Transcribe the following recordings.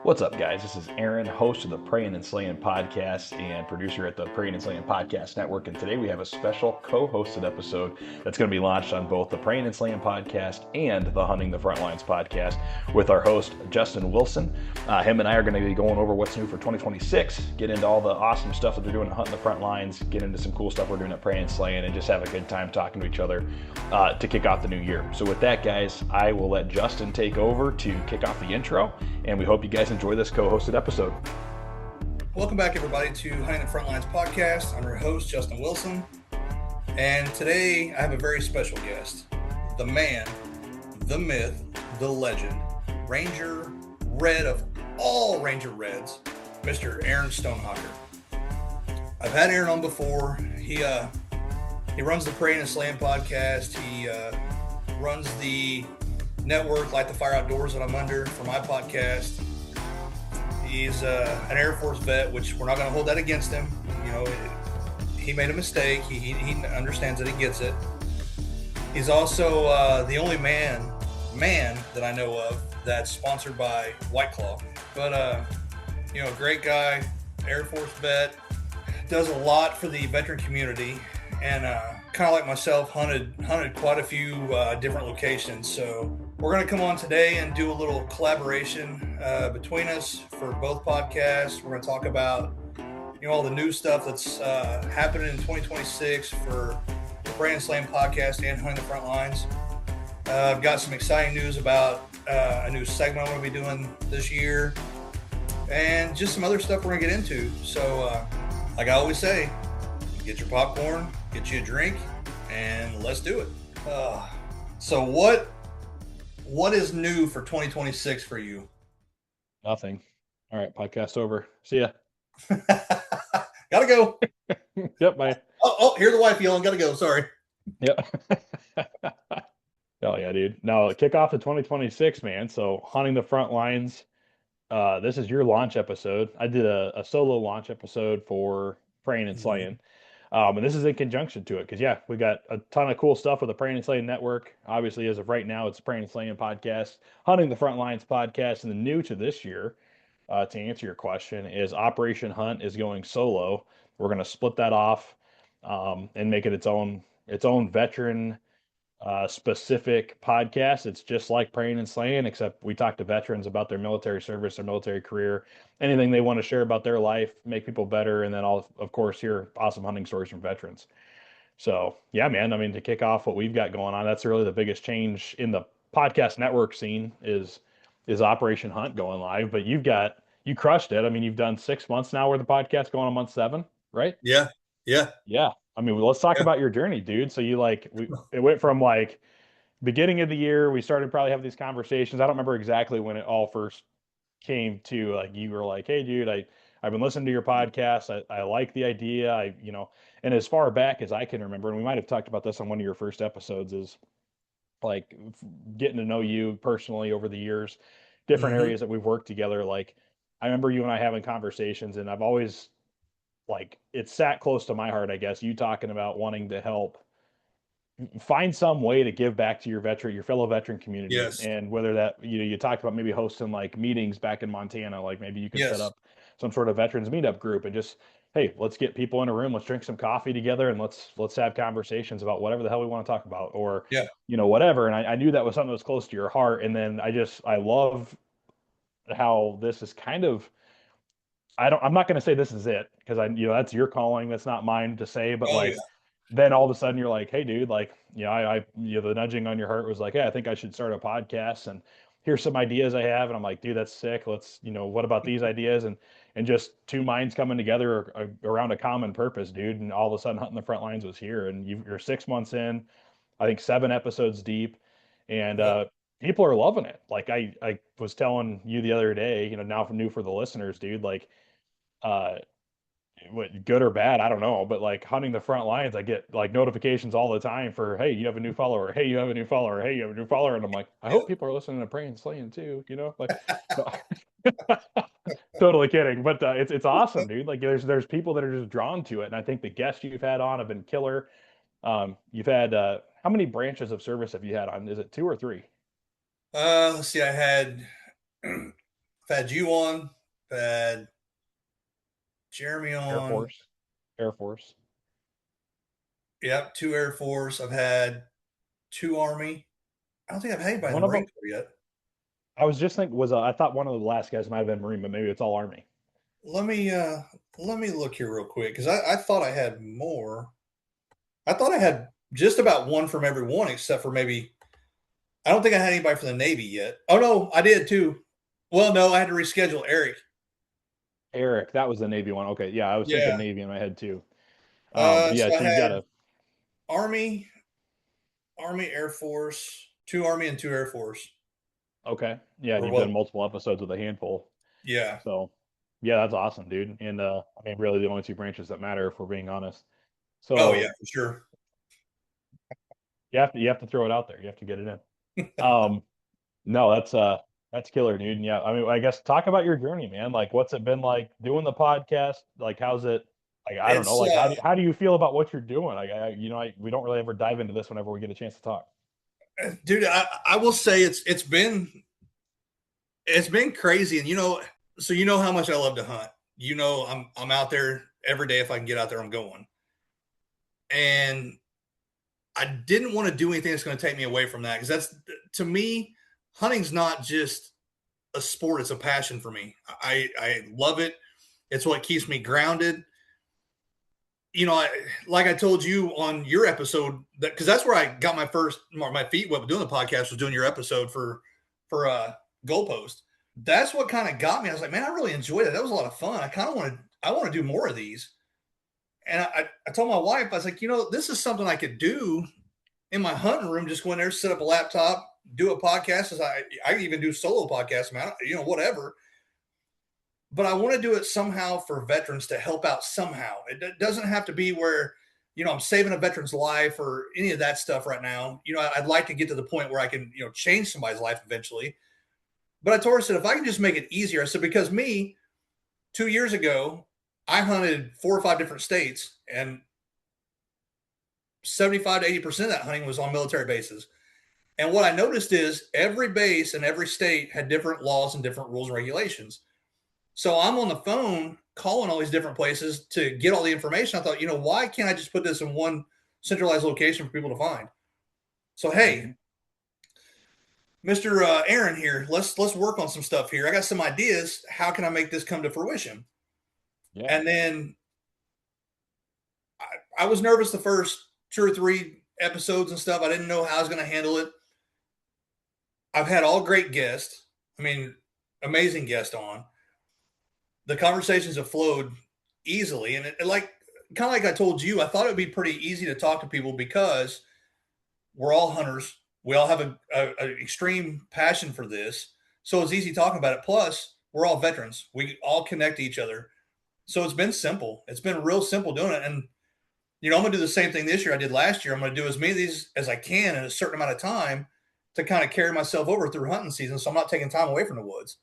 What's up, guys? This is Aaron, host of the Prayin and Slayin Podcast and producer at the Prayin and Slayin Podcast Network. And today we have a special co-hosted episode that's going to be launched on both the Prayin and Slayin Podcast and the Hunting the Frontlines Podcast with our host, Justin Wilson. Him and I are going to be going over what's new for 2026, get into all the awesome stuff that they're doing at Hunting the Frontlines, get into some cool stuff we're doing at Prayin and Slayin, and just have a good time talking to each other to kick off the new year. So with that, guys, I will let Justin take over to kick off the intro, and we hope you guys enjoy this co-hosted episode. Welcome back, everybody, to Hunting the Frontlines Podcast. I'm your host, Justin Wilson, and today I have a very special guest, the man, the myth, the legend, Ranger Red of all Ranger Reds, Mr. Aaron Stonehocker. I've had Aaron on before. He runs the Prayin and Slayin Podcast. He runs the network Light the Fire Outdoors that I'm under for my podcast. He's an Air Force vet, which we're not going to hold that against him. You know, he made a mistake. He understands that he gets it. He's also the only man that I know of that's sponsored by White Claw. But, great guy, Air Force vet, does a lot for the veteran community, and kind of like myself, hunted quite a few different locations. So we're going to come on today and do a little collaboration between us for both podcasts. We're going to talk about, all the new stuff that's happening in 2026 for the Prayin and Slayin Podcast and Hunting the Frontlines. I've got some exciting news about a new segment I'm going to be doing this year, and just some other stuff we're going to get into. So, like I always say, get your popcorn, get you a drink, and let's do it. So what is new for 2026 for you? Nothing. All right, podcast over. See ya. Gotta go. Yep, bye. Oh, here's the wife yelling. Gotta go. Sorry. Yep. Hell yeah, dude. Now, kick off to 2026, man. So, Hunting the Frontlines. This is your launch episode. I did a solo launch episode for Prayin and Slayin. And this is in conjunction to it because, yeah, we got a ton of cool stuff with the Prayin and Slayin Network. Obviously, as of right now, it's Prayin and Slayin Podcast, Hunting the Frontlines Podcast. And the new to this year, to answer your question, is Operation Hunt is going solo. We're going to split that off and make it its own veteran specific podcast. It's just like Prayin and Slayin, except we talk to veterans about their military service, their military career, anything they want to share about their life, make people better, and then I'll, of course, hear awesome hunting stories from veterans. So, yeah, man, I mean, to kick off what we've got going on, that's really the biggest change in the podcast network scene is Operation Hunt going live. But you crushed it. I mean, you've done 6 months now where the podcast going on month 7, right? Yeah. I mean, let's talk about your journey, dude. So it went from like beginning of the year, we started probably having these conversations. I don't remember exactly when it all first came to, like, you were like, hey, dude, I've been listening to your podcast. I like the idea. And as far back as I can remember, and we might have talked about this on one of your first episodes, is like getting to know you personally over the years, different areas that we've worked together. Like, I remember you and I having conversations, and I've always, like, it sat close to my heart, I guess, you talking about wanting to help find some way to give back to your fellow veteran community. Yes. And whether that, you talked about maybe hosting like meetings back in Montana, like maybe you could set up some sort of veterans meetup group and just, hey, let's get people in a room, let's drink some coffee together, and let's have conversations about whatever the hell we want to talk about, or, whatever. And I knew that was something that was close to your heart. And then I love how this is kind of, I'm not going to say this is it, because that's your calling. That's not mine to say, but then all of a sudden you're like, hey, dude, like, the nudging on your heart was like, hey, I think I should start a podcast, and here's some ideas I have. And I'm like, dude, that's sick. Let's, what about these ideas? And just two minds coming together around a common purpose, dude. And all of a sudden Hunting the Frontlines was here, and you're 6 months in, I think 7 episodes deep, and people are loving it. Like I was telling you the other day, now new for the listeners, dude, like, what, good or bad, I don't know, but like Hunting the Frontlines, I get like notifications all the time for, hey, you have a new follower, hey, you have a new follower, hey, you have a new follower. And I'm like, I hope people are listening to Prayin and Slayin too, like, totally kidding, but it's awesome, dude. Like, there's people that are just drawn to it, and I think the guests you've had on have been killer. You've had how many branches of service have you had on? Is it 2 or 3? Let's see. I've I've had you on. I've had Jeremy Air on. Force. Air Force. Yep, 2 Air Force. I've had 2 Army. I don't think I've had anybody in One the of Marine them, Corps yet. I was just thinking, I thought one of the last guys might have been Marine, but maybe it's all Army. Let me look here real quick because I thought I had more. I thought I had just about one from every one except for maybe I don't think I had anybody from the Navy yet. Oh no, I did too. Well, no, I had to reschedule Eric. Eric, that was the Navy one. Okay, yeah, I was thinking Yeah. Navy in my head too. But yeah, So I so you had gotta. Army, Air Force, 2 Army and 2 Air Force. Okay, yeah, and Or you've done what? multiple episodes with a handful. Yeah. So, yeah, that's awesome, dude. And I mean, really, the only two branches that matter, if we're being honest. Oh yeah, So for sure. you have to throw it out there. You have to get it in. No, that's killer, dude. And yeah, I mean, I guess talk about your journey, man. Like, what's it been like doing the podcast? Like, how's it? Like, I don't know. It's Like, how do you feel about what you're doing? Like, we don't really ever dive into this whenever we get a chance to talk. dude, I will say it's been crazy, and so you know how much I love to hunt. I'm out there every day. If I can get out there, I'm going. And I didn't want to do anything that's going to take me away from that because that's to me, hunting's not just a sport; it's a passion for me. I love it. It's what keeps me grounded. Like I told you on your episode, that because that's where I got my feet wet doing the podcast was doing your episode for Goalpost. That's what kind of got me. I was like, man, I really enjoyed it. That was a lot of fun. I want to do more of these. And I told my wife, I was like, this is something I could do in my hunting room. Just go in there, set up a laptop, do a podcast. As I even do solo podcasts, man. Whatever. But I want to do it somehow for veterans to help out somehow. It doesn't have to be where, I'm saving a veteran's life or any of that stuff right now. I'd like to get to the point where I can, change somebody's life eventually. But I told her, I said, if I can just make it easier, I said, because me, 2 years ago, I hunted 4 or 5 different states, and 75 to 80% of that hunting was on military bases. And what I noticed is every base and every state had different laws and different rules and regulations. So I'm on the phone calling all these different places to get all the information. I thought, why can't I just put this in one centralized location for people to find? So, hey, Mr. Aaron here, let's work on some stuff here. I got some ideas. How can I make this come to fruition? Yeah. And then I was nervous the first 2 or 3 episodes and stuff. I didn't know how I was going to handle it. I've had all great guests. I mean, amazing guests on. The conversations have flowed easily. And kind of like I told you, I thought it would be pretty easy to talk to people because we're all hunters. We all have an extreme passion for this. So it's easy talking about it. Plus, we're all veterans. We all connect to each other. So it's been simple. It's been real simple doing it. And, I'm going to do the same thing this year I did last year. I'm going to do as many of these as I can in a certain amount of time to kind of carry myself over through hunting season. So I'm not taking time away from the woods.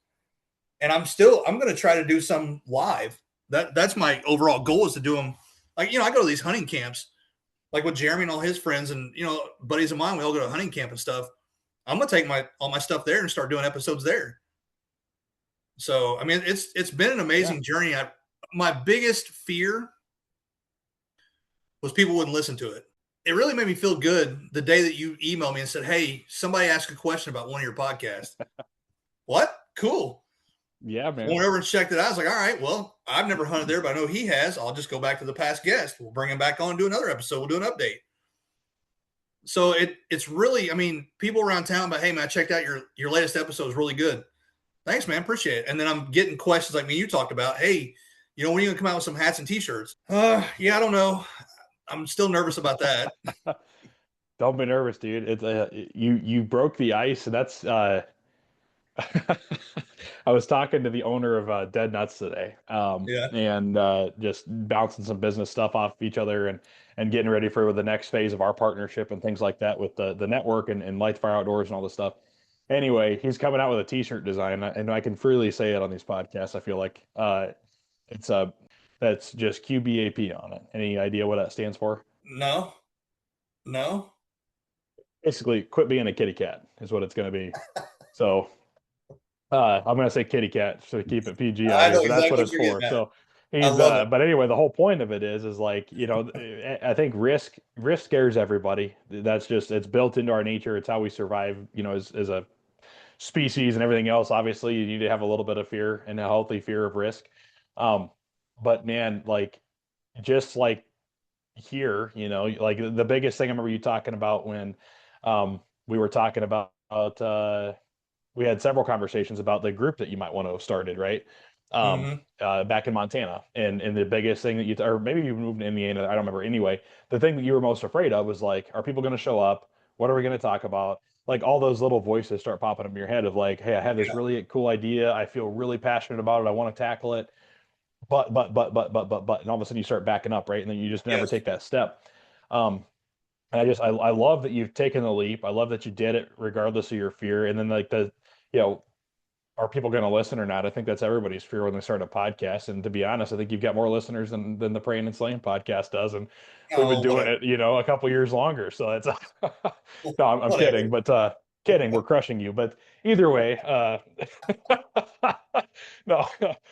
And I'm going to try to do some live. That's my overall goal is to do them. Like, I go to these hunting camps, like with Jeremy and all his friends and, buddies of mine, we all go to hunting camp and stuff. I'm going to take all my stuff there and start doing episodes there. So, I mean, it's been an amazing journey. My biggest fear was people wouldn't listen to it. It really made me feel good the day that you emailed me and said, hey, somebody asked a question about one of your podcasts. What? Cool. Yeah, man. I went over and checked it out. I was like, all right, well, I've never hunted there, but I know he has. I'll just go back to the past guest. We'll bring him back on and do another episode. We'll do an update. So it's really, I mean, people around town, but hey, man, I checked out your latest episode is really good. Thanks, man. Appreciate it. And then I'm getting questions like me you talked about. Hey, when are you going to come out with some hats and T-shirts? Yeah, I don't know. I'm still nervous about that. Don't be nervous, dude. It's you broke the ice, and that's I was talking to the owner of Dead Nuts today, Yeah. and just bouncing some business stuff off each other and getting ready for the next phase of our partnership and things like that with the network and lifeWhere Outdoors and all this stuff. Anyway, he's coming out with a T-shirt design, and I can freely say it on these podcasts. I feel like it's that's just QBAP on it. Any idea what that stands for? No. Basically, quit being a kitty cat is what it's going to be. So I'm gonna say kitty cat to keep it PG on I here, know but that's what exactly what it's you're for. getting at. So I he's love it. but anyway, the whole point of it is like, I think risk scares everybody. That's just it's built into our nature. It's how we survive, as a species and everything else. Obviously, you need to have a little bit of fear and a healthy fear of risk. Um, but man, like just like here, like the biggest thing I remember you talking about when we were talking about we had several conversations about the group that you might want to have started, right? Hmm. Back in Montana. And the biggest thing that or maybe you moved to Indiana, I don't remember. Anyway, the thing that you were most afraid of was like, are people going to show up? What are we going to talk about? Like all those little voices start popping up in your head of like, hey, I have this Yeah. really cool idea. I feel really passionate about it. I want to tackle it. But, and all of a sudden you start backing up, right? And then you just never Yes. take that step. Um, and I love that you've taken the leap. I love that you did it regardless of your fear. And then like you know, are people going to listen or not? I think that's everybody's fear when they start a podcast. And to be honest, I think you've got more listeners than the Prayin and Slayin podcast does. And we've been Oh, doing whatever. it, a couple years longer. So that's no, I'm kidding, Whatever. but kidding, we're crushing you. But either way, no,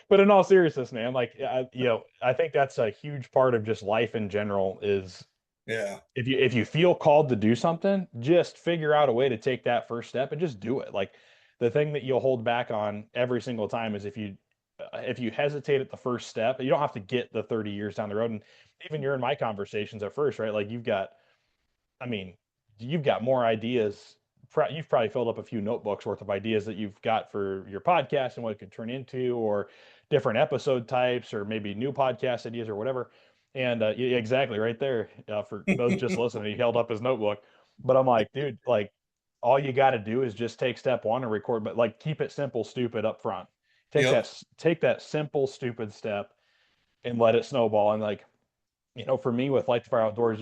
but in all seriousness, man, like I think that's a huge part of just life in general is Yeah. if you feel called to do something, just figure out a way to take that first step and just do it. Like the thing that you'll hold back on every single time is if you hesitate at the first step, you don't have to get the 30 years down the road. And even you're in my conversations at first, right? Like I mean, you've got more ideas. You've probably filled up a few notebooks worth of ideas that you've got for your podcast and what it could turn into, or different episode types, or maybe new podcast ideas or whatever. And yeah, exactly right there. For those just listening, he held up his notebook. But I'm like, dude, like all you got to do is just take step one and record, but like keep it simple, stupid up front. Yep. Take that simple, stupid step and let it snowball. And like, for me with Light the Fire Outdoors,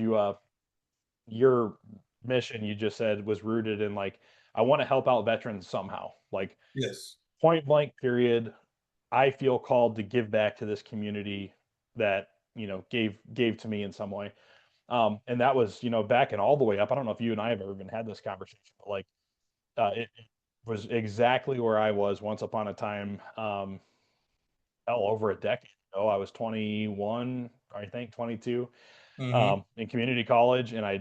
your mission you just said was rooted in like I want to help out veterans somehow. Like Yes. point blank period. I feel called to give back to this community that, gave to me in some way. And that was, backing all the way up. I don't know if you and I have ever even had this conversation, but like it was exactly where I was once upon a time. Hell, over a decade ago. I was 21, I think 22, Hmm. in community college, and I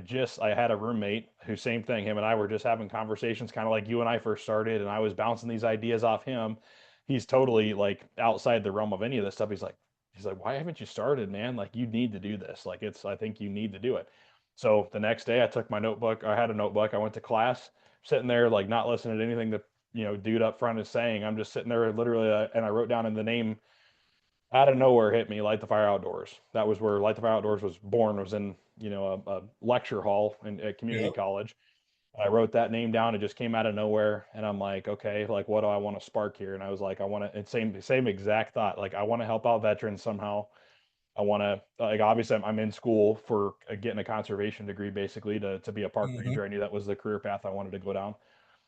had a roommate who same thing. Him and I were just having conversations, kind of like you and I first started, and I was bouncing these ideas off him. He's totally like outside the realm of any of this stuff. He's like, why haven't you started, man? Like you need to do this. Like I think you need to do it. So the next day, I took my notebook. I had a notebook. I went to class, sitting there like not listening to anything that dude up front is saying. I'm just sitting there literally, and I wrote down in the name out of nowhere hit me Light the Fire Outdoors. That was where Light the Fire Outdoors was born. Was in a lecture hall at community Yep. college. I wrote that name down. It just came out of nowhere, and I'm like, okay, like what do I want to spark here? And I was like, I want to. It's same exact thought. Like I want to help out veterans somehow. I want to like obviously I'm in school for getting a conservation degree basically to be a park Hmm. ranger. I knew that was the career path I wanted to go down.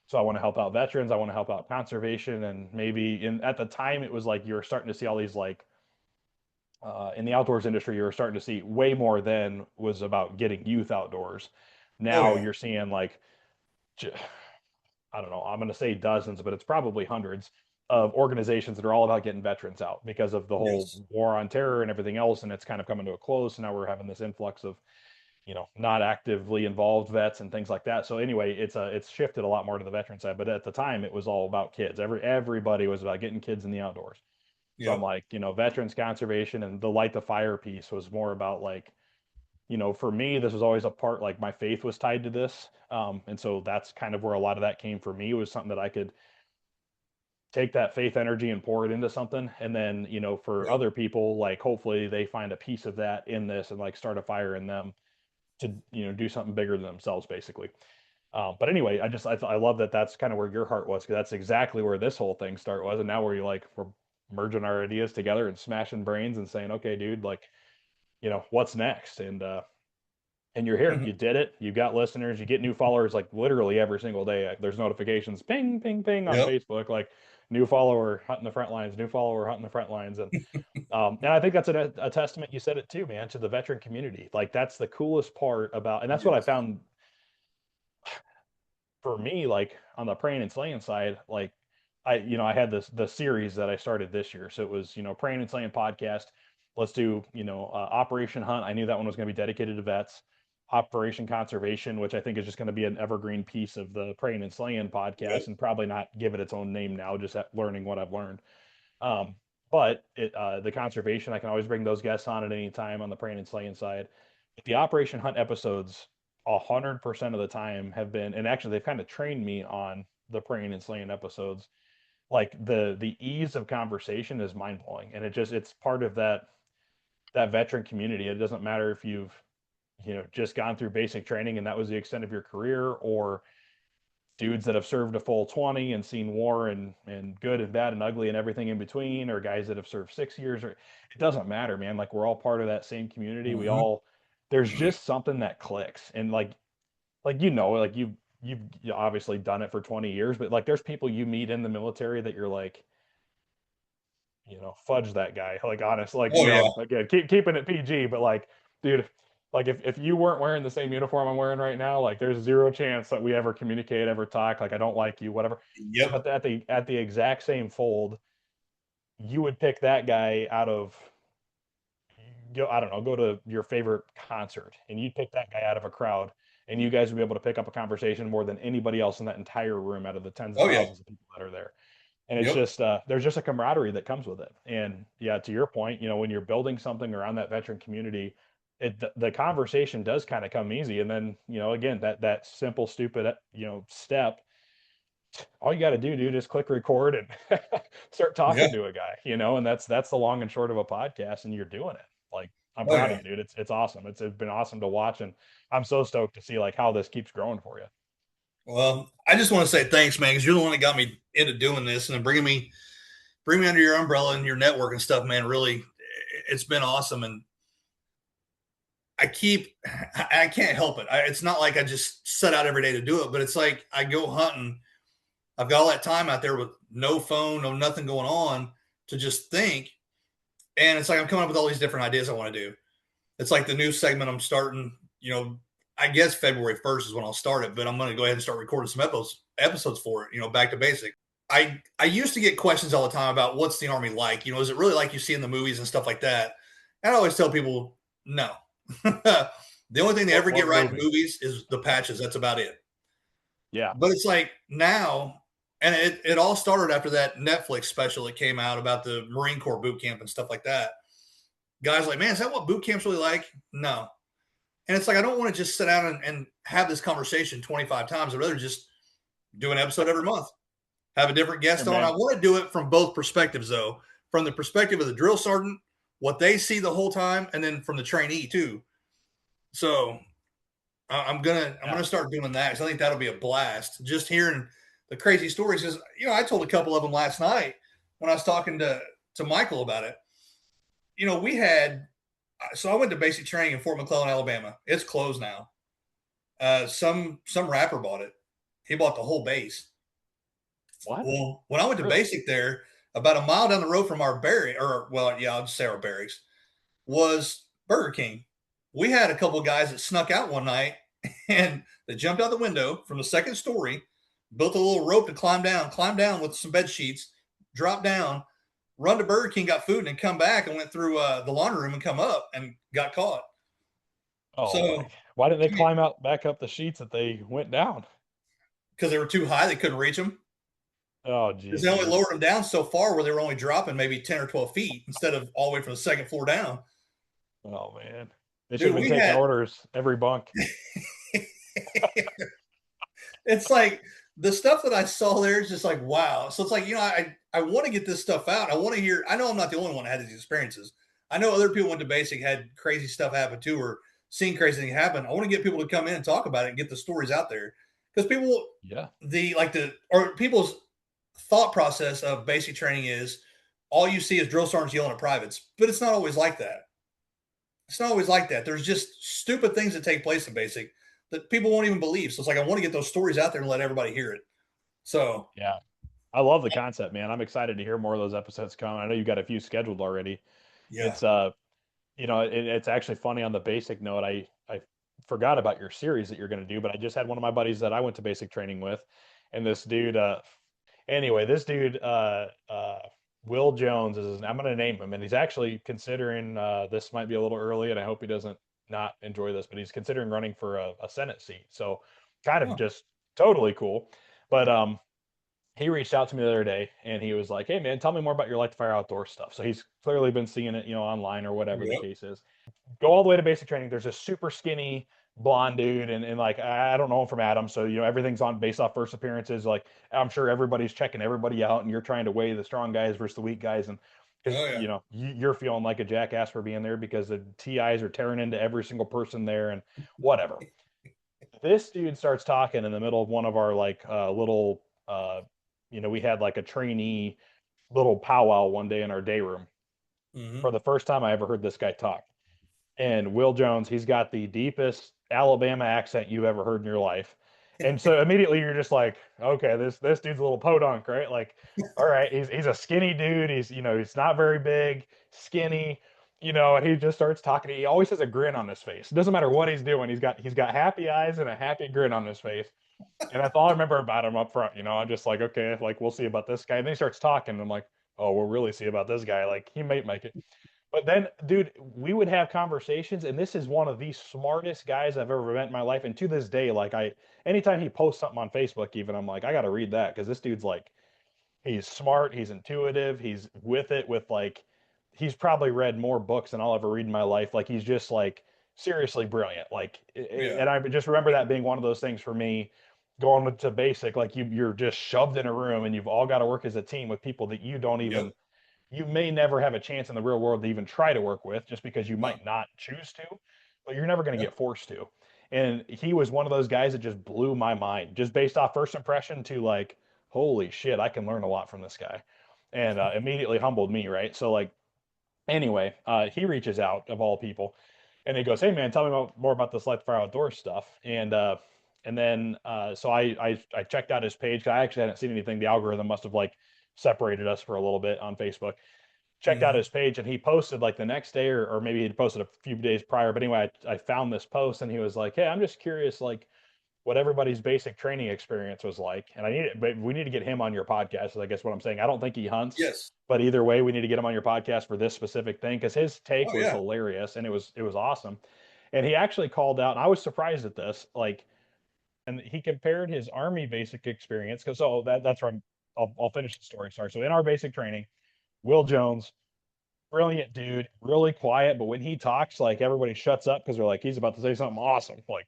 So I want to help out veterans. I want to help out conservation, and maybe at the time it was like you were starting to see all these like in the outdoors industry, you were starting to see way more than was about getting youth outdoors. Oh Now yeah. you're seeing like, I don't know, I'm going to say dozens, but it's probably hundreds of organizations that are all about getting veterans out because of the whole Yes. war on terror and everything else. And it's kind of coming to a close. So now we're having this influx of, not actively involved vets and things like that. So anyway, it's shifted a lot more to the veteran side. But at the time, it was all about kids. Everybody was about getting kids in the outdoors. So I'm Yep. like, veterans conservation and the light the fire piece was more about like, for me, this was always a part like my faith was tied to this. And so that's kind of where a lot of that came for me was something that I could take that faith energy and pour it into something. And then, for Yep. other people, like hopefully they find a piece of that in this and like start a fire in them to, do something bigger than themselves, basically. But anyway, I love that that's kind of where your heart was because that's exactly where this whole thing start was, and now where we're merging our ideas together and smashing brains and saying, okay, dude, like what's next? And you're here, you did it, you got listeners, you get new followers like literally every single day. There's notifications, ping, ping, ping on Yep. Facebook, like new follower hunting the front lines, new follower hunting the front lines, and I think that's a testament. You said it too, man, to the veteran community. Like that's the coolest part about, and that's what I Yes. found for me, like on the praying and slaying side, like I had the series that I started this year. So it was, Prayin and Slayin Podcast. Let's do, Operation Hunt. I knew that one was going to be dedicated to vets. Operation Conservation, which I think is just going to be an evergreen piece of the Prayin and Slayin Good. podcast, and probably not give it its own name now, just learning what I've learned. Um, but the conservation, I can always bring those guests on at any time on the Prayin and Slayin side. But the Operation Hunt episodes, 100% of the time have been, and actually they've kind of trained me on the Prayin and Slayin episodes. Like the ease of conversation is mind blowing, and it's part of that veteran community. It doesn't matter if you've just gone through basic training and that was the extent of your career, or dudes that have served a full 20 and seen war and good and bad and ugly and everything in between, or guys that have served 6 years, or it doesn't matter, man. Like we're all part of that same community. We Hmm. all There's just something that clicks. And like like you've obviously done it for 20 years, but like there's people you meet in the military that you're like, fudge that guy. Like honest, like, Oh yeah. again, keeping it PG, but like, dude, like if you weren't wearing the same uniform I'm wearing right now, like there's zero chance that we ever communicate, ever talk. Like I don't like you, whatever. Yep. But at the exact same fold, you would pick that guy out of I don't know, go to your favorite concert and you'd pick that guy out of a crowd, and you guys would be able to pick up a conversation more than anybody else in that entire room out of the tens of Oh yeah. thousands of people that are there. And it's Yep. just there's just a camaraderie that comes with it. And yeah, to your point, when you're building something around that veteran community, the conversation does kind of come easy. And then again, that simple stupid step, all you got to do, dude, is click record and start Yeah. talking to a guy, and that's the long and short of a podcast, and you're doing it. Like, I'm Oh proud of yeah. you, dude. It's awesome. It's been awesome to watch, and I'm so stoked to see like how this keeps growing for you. Well, I just want to say thanks, man, because you're the one that got me into doing this and bring me under your umbrella and your network and stuff, man. Really, it's been awesome, and I can't help it. It's not like I just set out every day to do it, but it's like I go hunting. I've got all that time out there with no phone, no nothing going on to just think, and it's like I'm coming up with all these different ideas I want to do. It's like the new segment I'm starting. I guess February 1st is when I'll start it, but I'm going to go ahead and start recording some episodes for it. Back to basic. I used to get questions all the time about what's the Army like. Is it really like you see in the movies and stuff like that? And I always tell people no. The only thing they ever get What right in movie? movies is the patches. That's about it. Yeah. But it's like now, and it all started after that Netflix special that came out about the Marine Corps boot camp and stuff like that. Guys like, man, is that what boot camp's really like? No. And it's like, I don't want to just sit down and have this conversation 25 times. I'd rather just do an episode every month, have a different Hey, guest on. I man. want to do it from both perspectives, though, from the perspective of the drill sergeant, what they see the whole time, and then from the trainee too. So I'm gonna Yeah. start doing that because I think that'll be a blast. Just hearing the crazy stories. Because I told a couple of them last night when I was talking to Michael about it. We had so I went to basic training in Fort McClellan, Alabama. It's closed now. Some rapper bought it. He bought the whole base. What? Well, when I went to Really? basic there, about a mile down the road from our barrack, or well, yeah, I'll just say our barracks, was Burger King. We had a couple of guys that snuck out one night and they jumped out the window from the second story, built a little rope to climb down with some bed sheets, drop down, run to Burger King, got food, and then come back and went through the laundry room and come up and got caught. Oh my! So Why didn't they climb out back up the sheets that they went down? because they were too high, they couldn't reach them. Oh Because geez, they only dude. lowered them down so far where they were only dropping maybe 10 or 12 feet instead of all the way from the second floor down. Oh man, they should Dude, have been we taking had orders every bunk. it's like the stuff that I saw there is just like, wow. So it's like, I want to get this stuff out. I want to hear, I know I'm not the only one that had these experiences. I know other people went to basic, had crazy stuff happen too, or seen crazy things happen. I want to get people to come in and talk about it and get the stories out there. Because Yeah. people's thought process of basic training is all you see is drill sergeants yelling at privates, but it's not always like that. It's not always like that. There's just stupid things that take place in basic that people won't even believe. So it's like I want to get those stories out there and let everybody hear it. So Yeah. I love the concept, man. I'm excited to hear more of those episodes come. I know you got a few scheduled already. yeah, It's it's actually funny on the basic note. I forgot about your series that you're going to do, but I just had one of my buddies that I went to basic training with, and this dude Anyway, this dude, Will Jones I'm going to name him, and he's actually considering, this might be a little early, and I hope he doesn't not enjoy this, but he's considering running for a Senate seat. So kind of Oh, just totally cool. But he reached out to me the other day and he was like, "Hey man, tell me more about your light to fire outdoor stuff." So he's clearly been seeing it, online or whatever the yep. case is. Go all the way to basic training. There's a super skinny blonde dude, and like I don't know him from Adam, so everything's on based off first appearances. Like I'm sure everybody's checking everybody out, and you're trying to weigh the strong guys versus the weak guys, and because Oh, yeah. you're feeling like a jackass for being there because the TIs are tearing into every single person there, and whatever. This dude starts talking in the middle of one of our like little we had like a trainee little powwow one day in our day room. Mm-hmm. For the first time I ever heard this guy talk. And Will Jones, he's got the deepest Alabama accent you've ever heard in your life. And so immediately you're just like, okay, this dude's a little podunk, right? Like, all right, he's a skinny dude. He's not very big, skinny, and he just starts talking. He always has a grin on his face. It doesn't matter what he's doing. He's got happy eyes and a happy grin on his face. And that's all I remember about him up front. I'm just like, okay, like we'll see about this guy. And then he starts talking. And I'm like, oh, we'll really see about this guy. Like he might make it. But then, dude, we would have conversations, and this is one of the smartest guys I've ever met in my life. And to this day, like anytime he posts something on Facebook, even I'm like, I got to read that because this dude's like, he's smart, he's intuitive, he's with it with like, he's probably read more books than I'll ever read in my life. Like he's just like seriously brilliant. Like, Yeah. and I just remember that being one of those things for me, going to basic. Like you're just shoved in a room, and you've all got to work as a team with people that you don't Yep. even you may never have a chance in the real world to even try to work with just because you No. might not choose to, but you're never going to Yep. get forced to. And he was one of those guys that just blew my mind, just based off first impression to like, holy shit, I can learn a lot from this guy. And immediately humbled me, right? So, like, anyway, he reaches out of all people, and he goes, "Hey man, tell me more about this Light the Fire Outdoor stuff." And then so I checked out his page. I actually hadn't seen anything. The algorithm must have like separated us for a little bit on Facebook. Checked out Mm-hmm. his page, and he posted like the next day, or maybe he'd posted a few days prior. But anyway, I found this post, and he was like, "Hey, I'm just curious, like what everybody's basic training experience was like." And but we need to get him on your podcast. Is I guess what I'm saying. I don't think he hunts, Yes. but either way, we need to get him on your podcast for this specific thing because his take Oh, was yeah. hilarious and it was awesome. And he actually called out, and I was surprised at this, like, and he compared his army basic experience because that's where I'll finish the story. Sorry. So in our basic training, Will Jones, brilliant dude, really quiet, but when he talks, like everybody shuts up because they're like, he's about to say something awesome. Like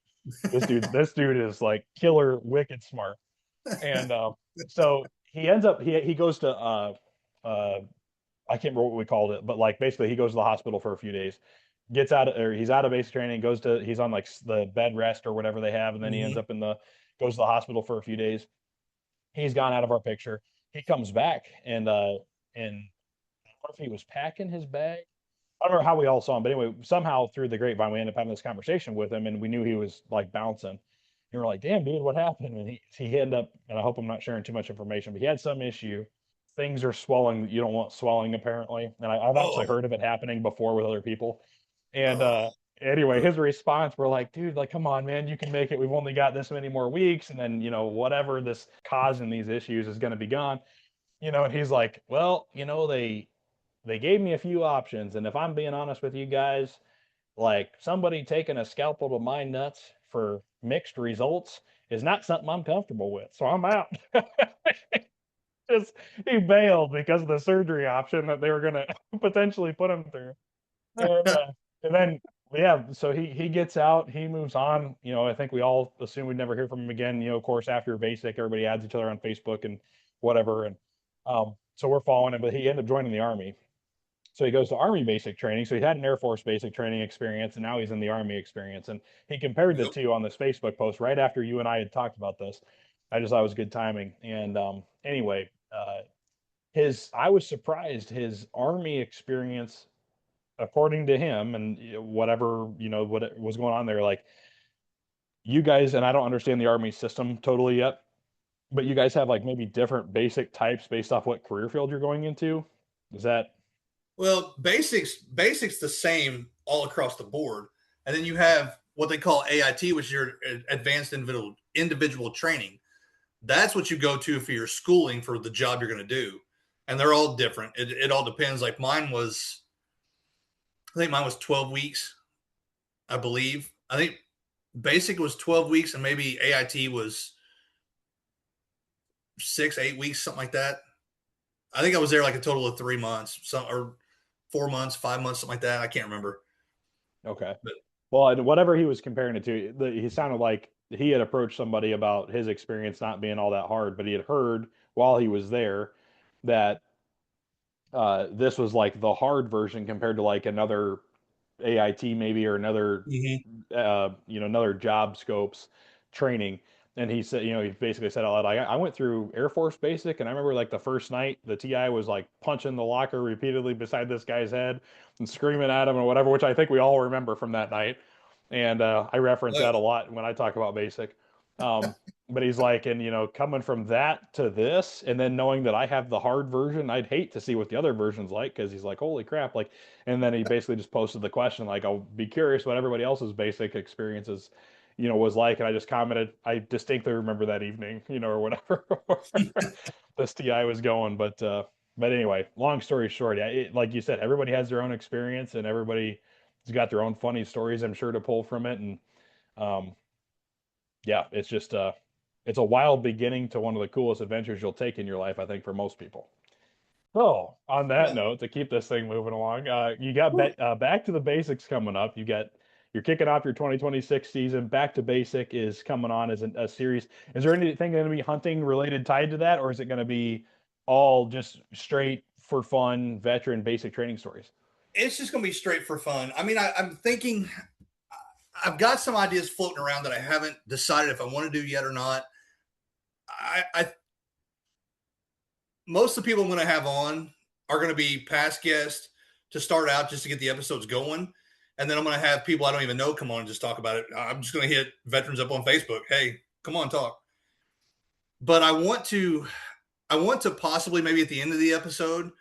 this dude is like killer, wicked smart. And so he ends up he goes to uh I can't remember what we called it, but like basically he goes to the hospital for a few days, gets out of, or he's out of basic training, he's on like the bed rest or whatever they have, and then he ends Mm-hmm. up goes to the hospital for a few days. He's gone out of our picture. He comes back and I don't know if he was packing his bag. I don't remember how we all saw him, but anyway, somehow through the grapevine, we ended up having this conversation with him, and we knew he was like bouncing. And we were like, "Damn, dude, what happened?" And he ended up, and I hope I'm not sharing too much information, but he had some issue. Things are swelling that you don't want swelling, apparently. And I've actually Oh. heard of it happening before with other people. And Oh. anyway, his response, we're like, "Dude, like, come on, man, you can make it. We've only got this many more weeks, and then whatever this causing these issues is going to be gone." And he's like, "Well, they gave me a few options, and if I'm being honest with you guys, like somebody taking a scalpel to my nuts for mixed results is not something I'm comfortable with, so I'm out." Just he bailed because of the surgery option that they were going to potentially put him through. And then yeah, so he gets out, he moves on. I think we all assume we'd never hear from him again. Of course, after basic, everybody adds each other on Facebook and whatever, and so we're following him. But he ended up joining the army. So he goes to Army basic training. So he had an Air Force basic training experience, and now he's in the Army experience. And he compared the Yep. two on this Facebook post right after you and I had talked about this. I just thought it was good timing. And anyway, I was surprised his Army experience, according to him, and whatever what was going on there. Like you guys, and I don't understand the Army system totally yet, but you guys have like maybe different basic types based off what career field you're going into. Is that Well, basics the same all across the board, and then you have what they call AIT, which is your advanced individual training. that's what you go to for your schooling for the job you're going to do. And they're all different. It all depends. Like I think mine was 12 weeks, I believe. I think basic was 12 weeks and maybe AIT was 6, 8 weeks, something like that. I think I was there like a total of 3 months, or 4 months, 5 months, something like that. I can't remember. Okay. But Well, and whatever he was comparing it to, he sounded like he had approached somebody about his experience not being all that hard, but he had heard while he was there that this was like the hard version compared to like another AIT maybe or another mm-hmm. another job scopes training. And he said, he basically said out loud, I went through Air Force Basic, and I remember like the first night, the TI was like punching the locker repeatedly beside this guy's head and screaming at him or whatever, which I think we all remember from that night. And I reference that a lot when I talk about Basic. Um, but he's like, and coming from that to this, and then knowing that I have the hard version, I'd hate to see what the other version's like, because he's like, holy crap, like. And then he basically just posted the question, like, I'll be curious what everybody else's basic experiences, was like. And I just commented, I distinctly remember that evening, or whatever, this TI was going. But anyway, long story short, yeah, like you said, everybody has their own experience, and everybody's got their own funny stories, I'm sure, to pull from it. And um, yeah, it's just it's a wild beginning to one of the coolest adventures you'll take in your life, I think, for most people. So, on that Yeah. note, to keep this thing moving along, you got back to the basics coming up. You're kicking off your 2026 season. Back to Basic is coming on as a series. Is there anything going to be hunting related tied to that, or is it going to be all just straight for fun, veteran basic training stories? It's just going to be straight for fun. I mean, I'm thinking I've got some ideas floating around that I haven't decided if I want to do yet or not. I most of the people I'm going to have on are going to be past guests to start out, just to get the episodes going. And then I'm going to have people I don't even know come on and just talk about it. I'm just going to hit veterans up on Facebook. Hey, come on, talk. But I want to possibly maybe at the end of the episode,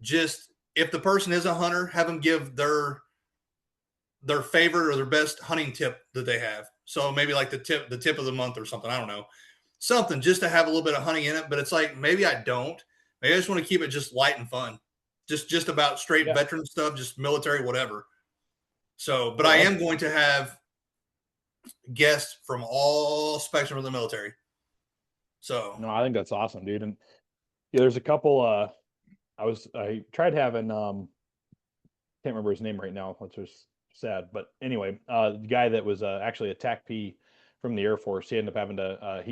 just if the person is a hunter, have them give their favorite or their best hunting tip that they have. So maybe like the tip of the month or something. I don't know. Something just to have a little bit of hunting in it. But it's like, maybe I don't. Maybe I just want to keep it just light and fun. Just about straight veteran stuff, just military, whatever. So, but I am going to have guests from all spectrum of the military. So no, I think that's awesome, dude. And yeah, there's a couple. I tried having can't remember his name right now, which was sad. But anyway, the guy that was actually a TAC P from the Air Force, he ended up having to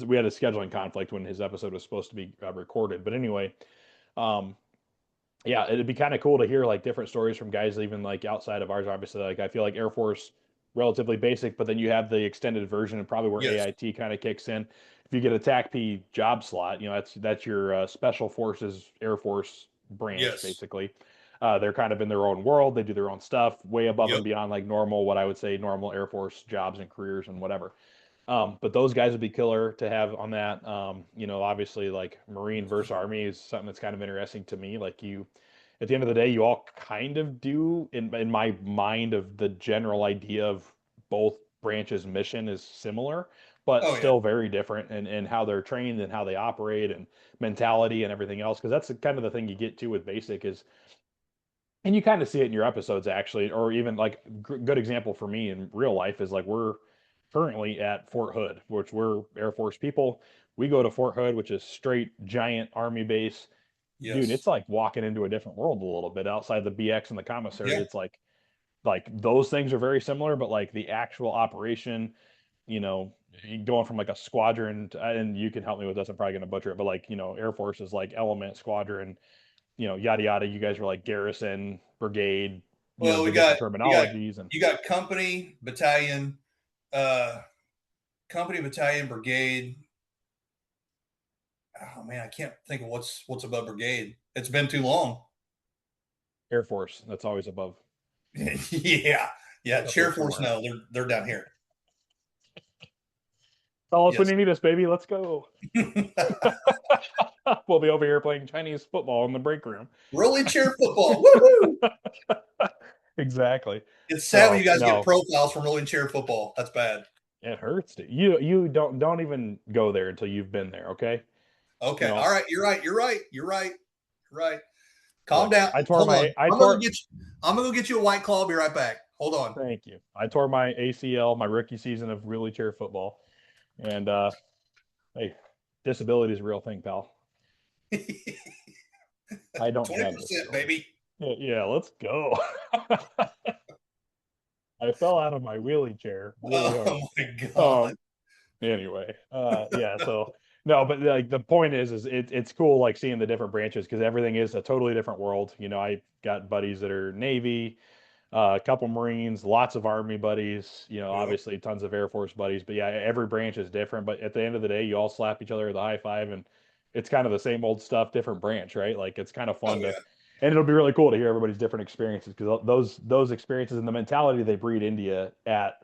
we had a scheduling conflict when his episode was supposed to be recorded. But anyway, um, yeah, it'd be kind of cool to hear like different stories from guys even like outside of ours. Obviously, like I feel like Air Force relatively basic, but then you have the extended version and probably where yes. AIT kind of kicks in. If you get a TAC P job slot, that's your Special Forces Air Force branch, Yes. basically. They're kind of in their own world. They do their own stuff, way above and beyond like normal, what I would say normal Air Force jobs and careers and whatever. But those guys would be killer to have on that. Obviously, like Marine versus Army is something that's kind of interesting to me. Like at the end of the day, you all kind of do in my mind of the general idea of both branches' mission is similar, but still very different in how they're trained and how they operate and mentality and everything else. Because that's kind of the thing you get to with basic is, and you kind of see it in your episodes actually, or even like good example for me in real life is like we're currently at Fort Hood, which we're Air Force people. We go to Fort Hood, which is straight giant Army base. Yes. Dude, it's like walking into a different world a little bit outside the BX and the commissary. It's like those things are very similar, but like the actual operation, going from like a squadron to, and you can help me with this, I'm probably going to butcher it, but like, Air Force is like element squadron, yada yada. You guys were like garrison, brigade, well, the different terminologies. You got company, battalion, brigade. Oh man, I can't think of what's above brigade. It's been too long. Air Force, that's always above. yeah. Chair Force, no, they're down here. Call us when you need us, baby. Let's go. We'll be over here playing Chinese football in the break room. Rolling chair football. Woohoo! Exactly. It's sad when you guys get profiles from rolling chair football. That's bad. It hurts. You don't even go there until you've been there. Okay. Okay. All right. You're right. Calm Look, down. I tore Hold my on. I'm gonna go get you a White Claw. I'll be right back. Hold on. thank you. I tore my ACL my rookie season of wheelchair football, and hey, disability is a real thing, pal. I don't have 20%, disability. baby. Yeah, let's go. I fell out of my wheelie chair really hard. Oh my God. Anyway, yeah, so no, but like the point is it's cool like seeing the different branches because everything is a totally different world. I got buddies that are Navy, a couple Marines, lots of Army buddies, Yep. obviously tons of Air Force buddies. But yeah, every branch is different. But at the end of the day, you all slap each other with a high five, and it's kind of the same old stuff, different branch, right? Like it's kind of Oh fun to, yeah. and it'll be really cool to hear everybody's different experiences because those experiences and the mentality they breed India at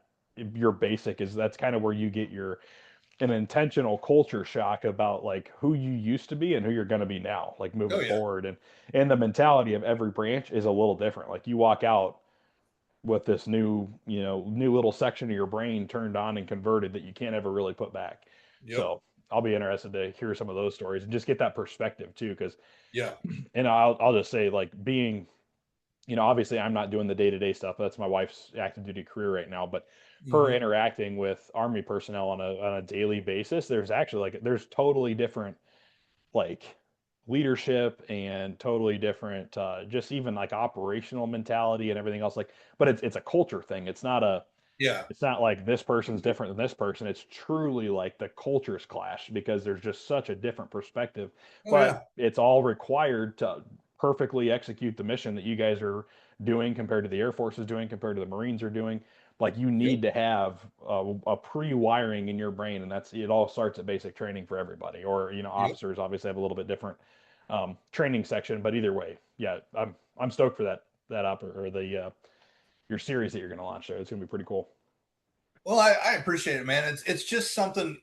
your basic is that's kind of where you get an intentional culture shock about like who you used to be and who you're going to be now, like Oh moving yeah. forward, and the mentality of every branch is a little different. Like you walk out with this new little section of your brain turned on and converted that you can't ever really put back. Yep. So I'll be interested to hear some of those stories and just get that perspective too, because Yeah. and I'll just say like being obviously I'm not doing the day-to-day stuff. That's my wife's active duty career right now, but her Hmm. interacting with Army personnel on a daily basis, there's actually like there's totally different like leadership and totally different just even like operational mentality and everything else like but it's a culture thing. Yeah. It's not like this person's different than this person. It's truly like the cultures clash because there's just such a different perspective. Oh But yeah. it's all required to perfectly execute the mission that you guys are doing compared to the Air Force is doing, compared to the Marines are doing. Like you Yep. need to have a pre-wiring in your brain, and that's it. All starts at basic training for everybody. Or Yep. officers obviously have a little bit different training section, but either way, yeah, I'm stoked for that up or the your series that you're going to launch there. It's going to be pretty cool. Well, I appreciate it, man. It's just something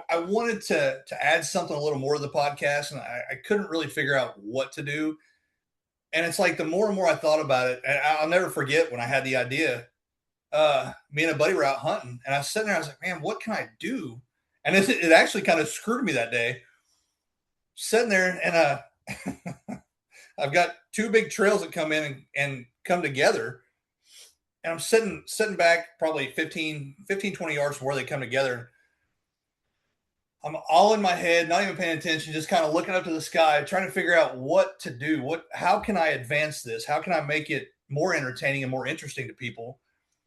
I wanted to add something a little more to the podcast, and I couldn't really figure out what to do. And it's like the more and more I thought about it, and I'll never forget when I had the idea. Me and a buddy were out hunting, and I was sitting there. I was like, "Man, what can I do?" And it actually kind of screwed me that day. Sitting there, and I've got two big trails that come in and come together, and I'm sitting back probably 20 yards from where they come together. I'm all in my head, not even paying attention, just kind of looking up to the sky, trying to figure out what to do. How can I advance this? How can I make it more entertaining and more interesting to people?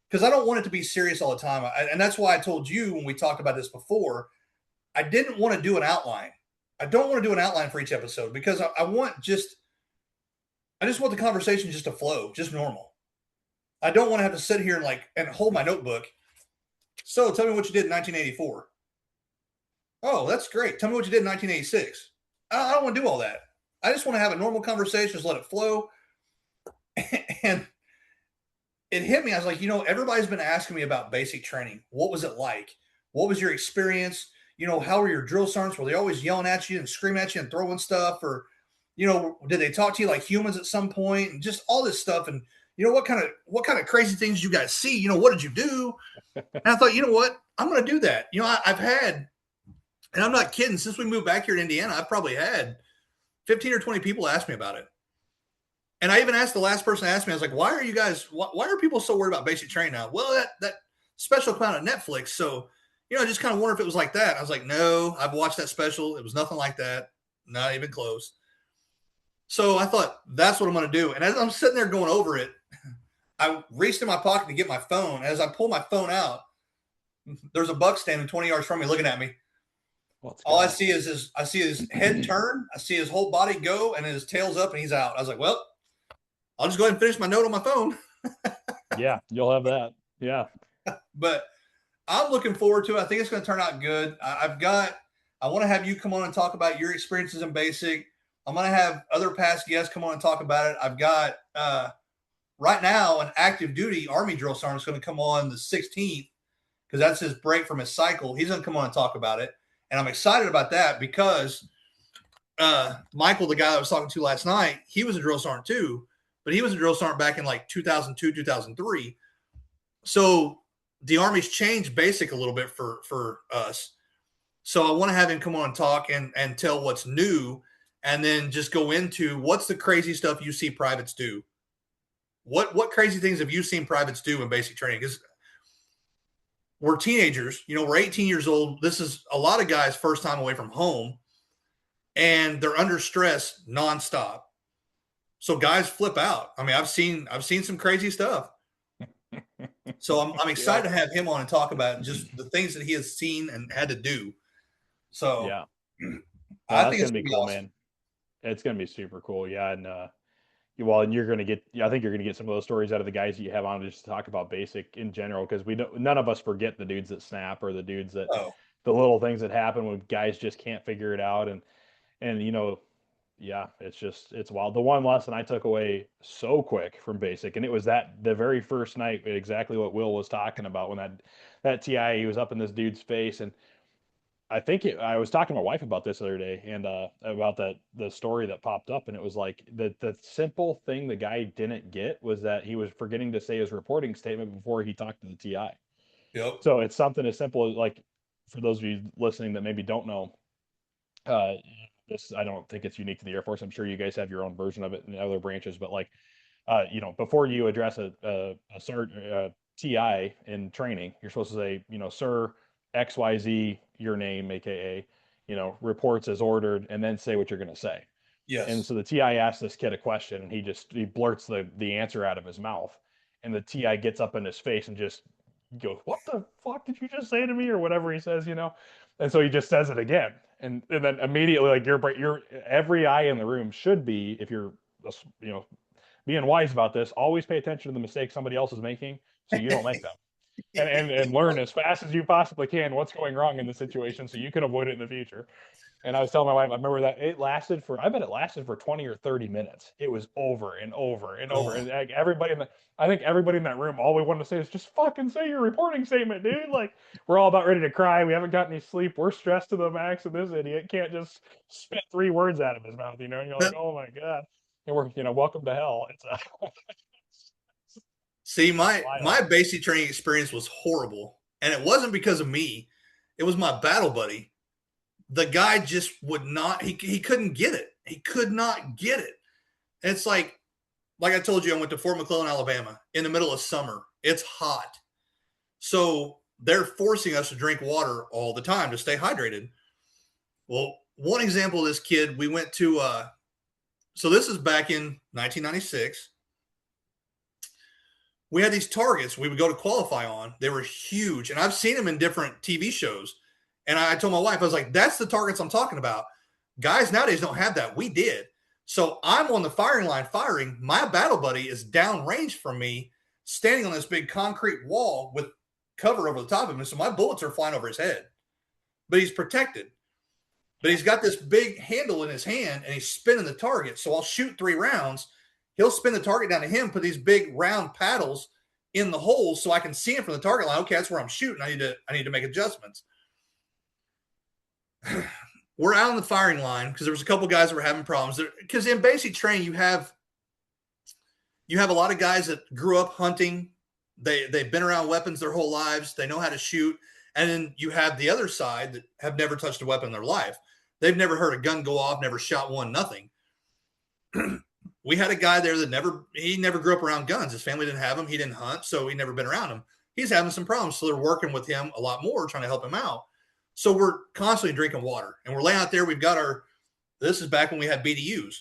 Because I don't want it to be serious all the time. And that's why I told you when we talked about this before, I didn't want to do an outline. I don't want to do an outline for each episode because I just want the conversation just to flow, just normal. I don't want to have to sit here and hold my notebook. So tell me what you did in 1984. Oh, that's great. Tell me what you did in 1986. I don't want to do all that. I just want to have a normal conversation, just let it flow. And it hit me. I was like, everybody's been asking me about basic training. What was it like? What was your experience? How were your drill sergeants? Were they always yelling at you and screaming at you and throwing stuff? Or, did they talk to you like humans at some point? And just all this stuff. And, what kind of crazy things you guys see? What did you do? And I thought, you know what? I'm going to do that. I've had, and I'm not kidding, since we moved back here to Indiana, I've probably had 15 or 20 people ask me about it. And I even asked the last person asked me, I was like, why are people so worried about basic training now? Well, that special came out on Netflix. So, I just kind of wonder if it was like that. I was like, no, I've watched that special. It was nothing like that. Not even close. So I thought that's what I'm going to do. And as I'm sitting there going over it, I reached in my pocket to get my phone. As I pull my phone out, there's a buck standing 20 yards from me looking at me. All I see is his head turn. I see his whole body go and his tail's up and he's out. I was like, well, I'll just go ahead and finish my note on my phone. Yeah, you'll have that. Yeah. But I'm looking forward to it. I think it's going to turn out good. I want to have you come on and talk about your experiences in basic. I'm going to have other past guests come on and talk about it. I've got right now an active duty Army drill sergeant is going to come on the 16th because that's his break from his cycle. He's going to come on and talk about it. And I'm excited about that because Michael, the guy I was talking to last night, he was a drill sergeant too, but he was a drill sergeant back in like 2002, 2003. So the Army's changed basic a little bit for us. So I want to have him come on and talk and tell what's new, and then just go into what's the crazy stuff you see privates do. What crazy things have you seen privates do in basic training? Because we're teenagers, we're 18 years old. This is a lot of guys' first time away from home, and they're under stress nonstop. So guys flip out. I mean, I've seen some crazy stuff. So I'm excited to have him on and talk about just the things that he has seen and had to do. So yeah, I think it's gonna be cool, awesome, man. It's gonna be super cool. Yeah, and and you're gonna get. I think you're gonna get some of those stories out of the guys that you have on just to talk about basic in general, because none of us forget the dudes that snap or the dudes that the little things that happen when guys just can't figure it out, and yeah, it's wild. The one lesson I took away so quick from basic, and it was the very first night, exactly what Will was talking about when that TI, he was up in this dude's face. And I was talking to my wife about this the other day, and about the story that popped up, and it was like the simple thing the guy didn't get was that he was forgetting to say his reporting statement before he talked to the TI. Yep. So it's something as simple as, like, for those of you listening that maybe don't know, this, I don't think it's unique to the Air Force. I'm sure you guys have your own version of it in other branches, but like, before you address a TI in training, you're supposed to say, sir, XYZ, your name, AKA, reports as ordered, and then say what you're going to say. Yes. And so the TI asked this kid a question, and he blurts the answer out of his mouth, and the TI gets up in his face and just goes, "What the fuck did you just say to me?" or whatever he says, And so he just says it again, and then immediately, like, your every eye in the room should be, if you're being wise about this, always pay attention to the mistakes somebody else is making so you don't make them. and learn as fast as you possibly can what's going wrong in the situation so you can avoid it in the future. And I was telling my wife, I remember that I bet it lasted for 20 or 30 minutes. It was over and over and over. And like, I think everybody in that room, all we wanted to say is, just fucking say your reporting statement, dude. Like, we're all about ready to cry. We haven't got any sleep. We're stressed to the max, and this idiot can't just spit 3 words out of his mouth, and you're like, oh my God. And we're, welcome to hell. It's See, my basic training experience was horrible, and it wasn't because of me. It was my battle buddy. The guy just would not. He couldn't get it. He could not get it. And it's like I told you, I went to Fort McClellan, Alabama, in the middle of summer. It's hot, so they're forcing us to drink water all the time to stay hydrated. Well, one example of this kid, we went to. So this is back in 1996. We had these targets we would go to qualify on. They were huge, and I've seen them in different TV shows. And I told my wife, I was like, that's the targets I'm talking about. Guys nowadays don't have that. We did. So I'm on the firing line firing. My battle buddy is downrange from me, standing on this big concrete wall with cover over the top of him. So my bullets are flying over his head, but he's protected. But he's got this big handle in his hand, and he's spinning the target. So I'll shoot 3 rounds. He'll spin the target down to him, put these big round paddles in the holes so I can see him from the target line. Okay, that's where I'm shooting. I need to make adjustments. We're out on the firing line because there was a couple guys that were having problems. Because in basic training, you have a lot of guys that grew up hunting. They've been around weapons their whole lives. They know how to shoot. And then you have the other side that have never touched a weapon in their life. They've never heard a gun go off, never shot one, nothing. We had a guy there that never grew up around guns. His family didn't have them. He didn't hunt, so he never been around them. He's having some problems, so they're working with him a lot more, trying to help him out. So we're constantly drinking water, and we're laying out there. We've got this is back when we had BDUs.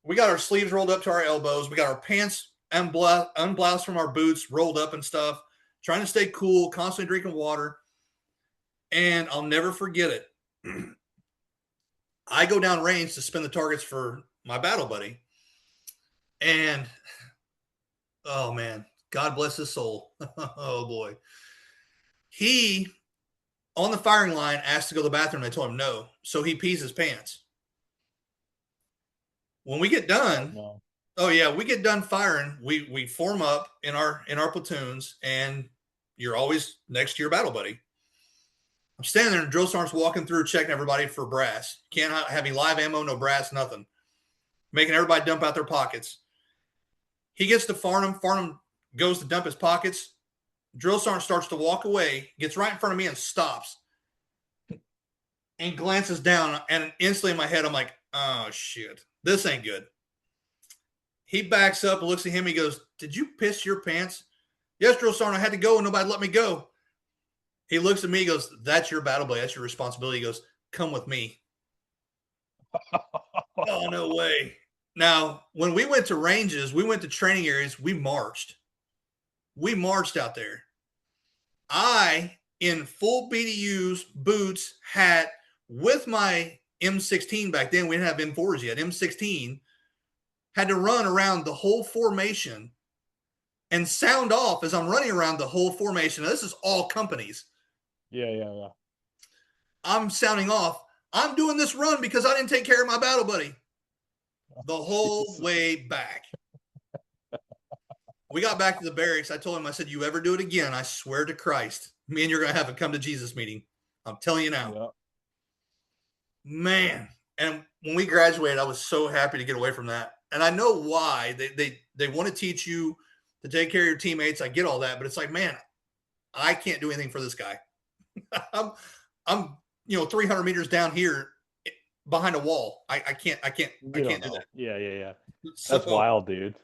We got our sleeves rolled up to our elbows. We got our pants unbloused from our boots, rolled up and stuff, trying to stay cool, constantly drinking water. And I'll never forget it. I go down range to spin the targets for my battle buddy. And, oh man, God bless his soul. Oh boy. He, on the firing line, asked to go to the bathroom. They told him no. So he pees his pants. When we get done, we get done firing. We form up in our platoons, and you're always next to your battle buddy. I'm standing there, and drill sergeant's walking through, checking everybody for brass. Can't have any live ammo, no brass, nothing. Making everybody dump out their pockets. He gets to Farnham. Farnham goes to dump his pockets. Drill sergeant starts to walk away, gets right in front of me and stops and glances down. And instantly in my head, I'm like, oh, shit, this ain't good. He backs up, looks at him. He goes, did you piss your pants? Yes, drill sergeant, I had to go and nobody let me go. He looks at me, he goes, that's your battle blade. That's your responsibility. He goes, come with me. Oh, no way. Now, when we went to ranges, we went to training areas, we marched. We marched out there. I, in full BDUs, boots, hat, with my M16 back then, we didn't have M4s yet, M16, had to run around the whole formation and sound off as I'm running around the whole formation. Now, this is all companies. Yeah. I'm sounding off. I'm doing this run because I didn't take care of my battle buddy. The whole way back. We got back to the barracks. I told him, I said, you ever do it again, I swear to Christ, me and you're going to have a come to Jesus meeting. I'm telling you now. Yep. Man. And when we graduated, I was so happy to get away from that. And I know why. They want to teach you to take care of your teammates. I get all that. But it's like, man, I can't do anything for this guy. I'm 300 meters down here behind a wall. I can't do that. Yeah. That's wild, dude.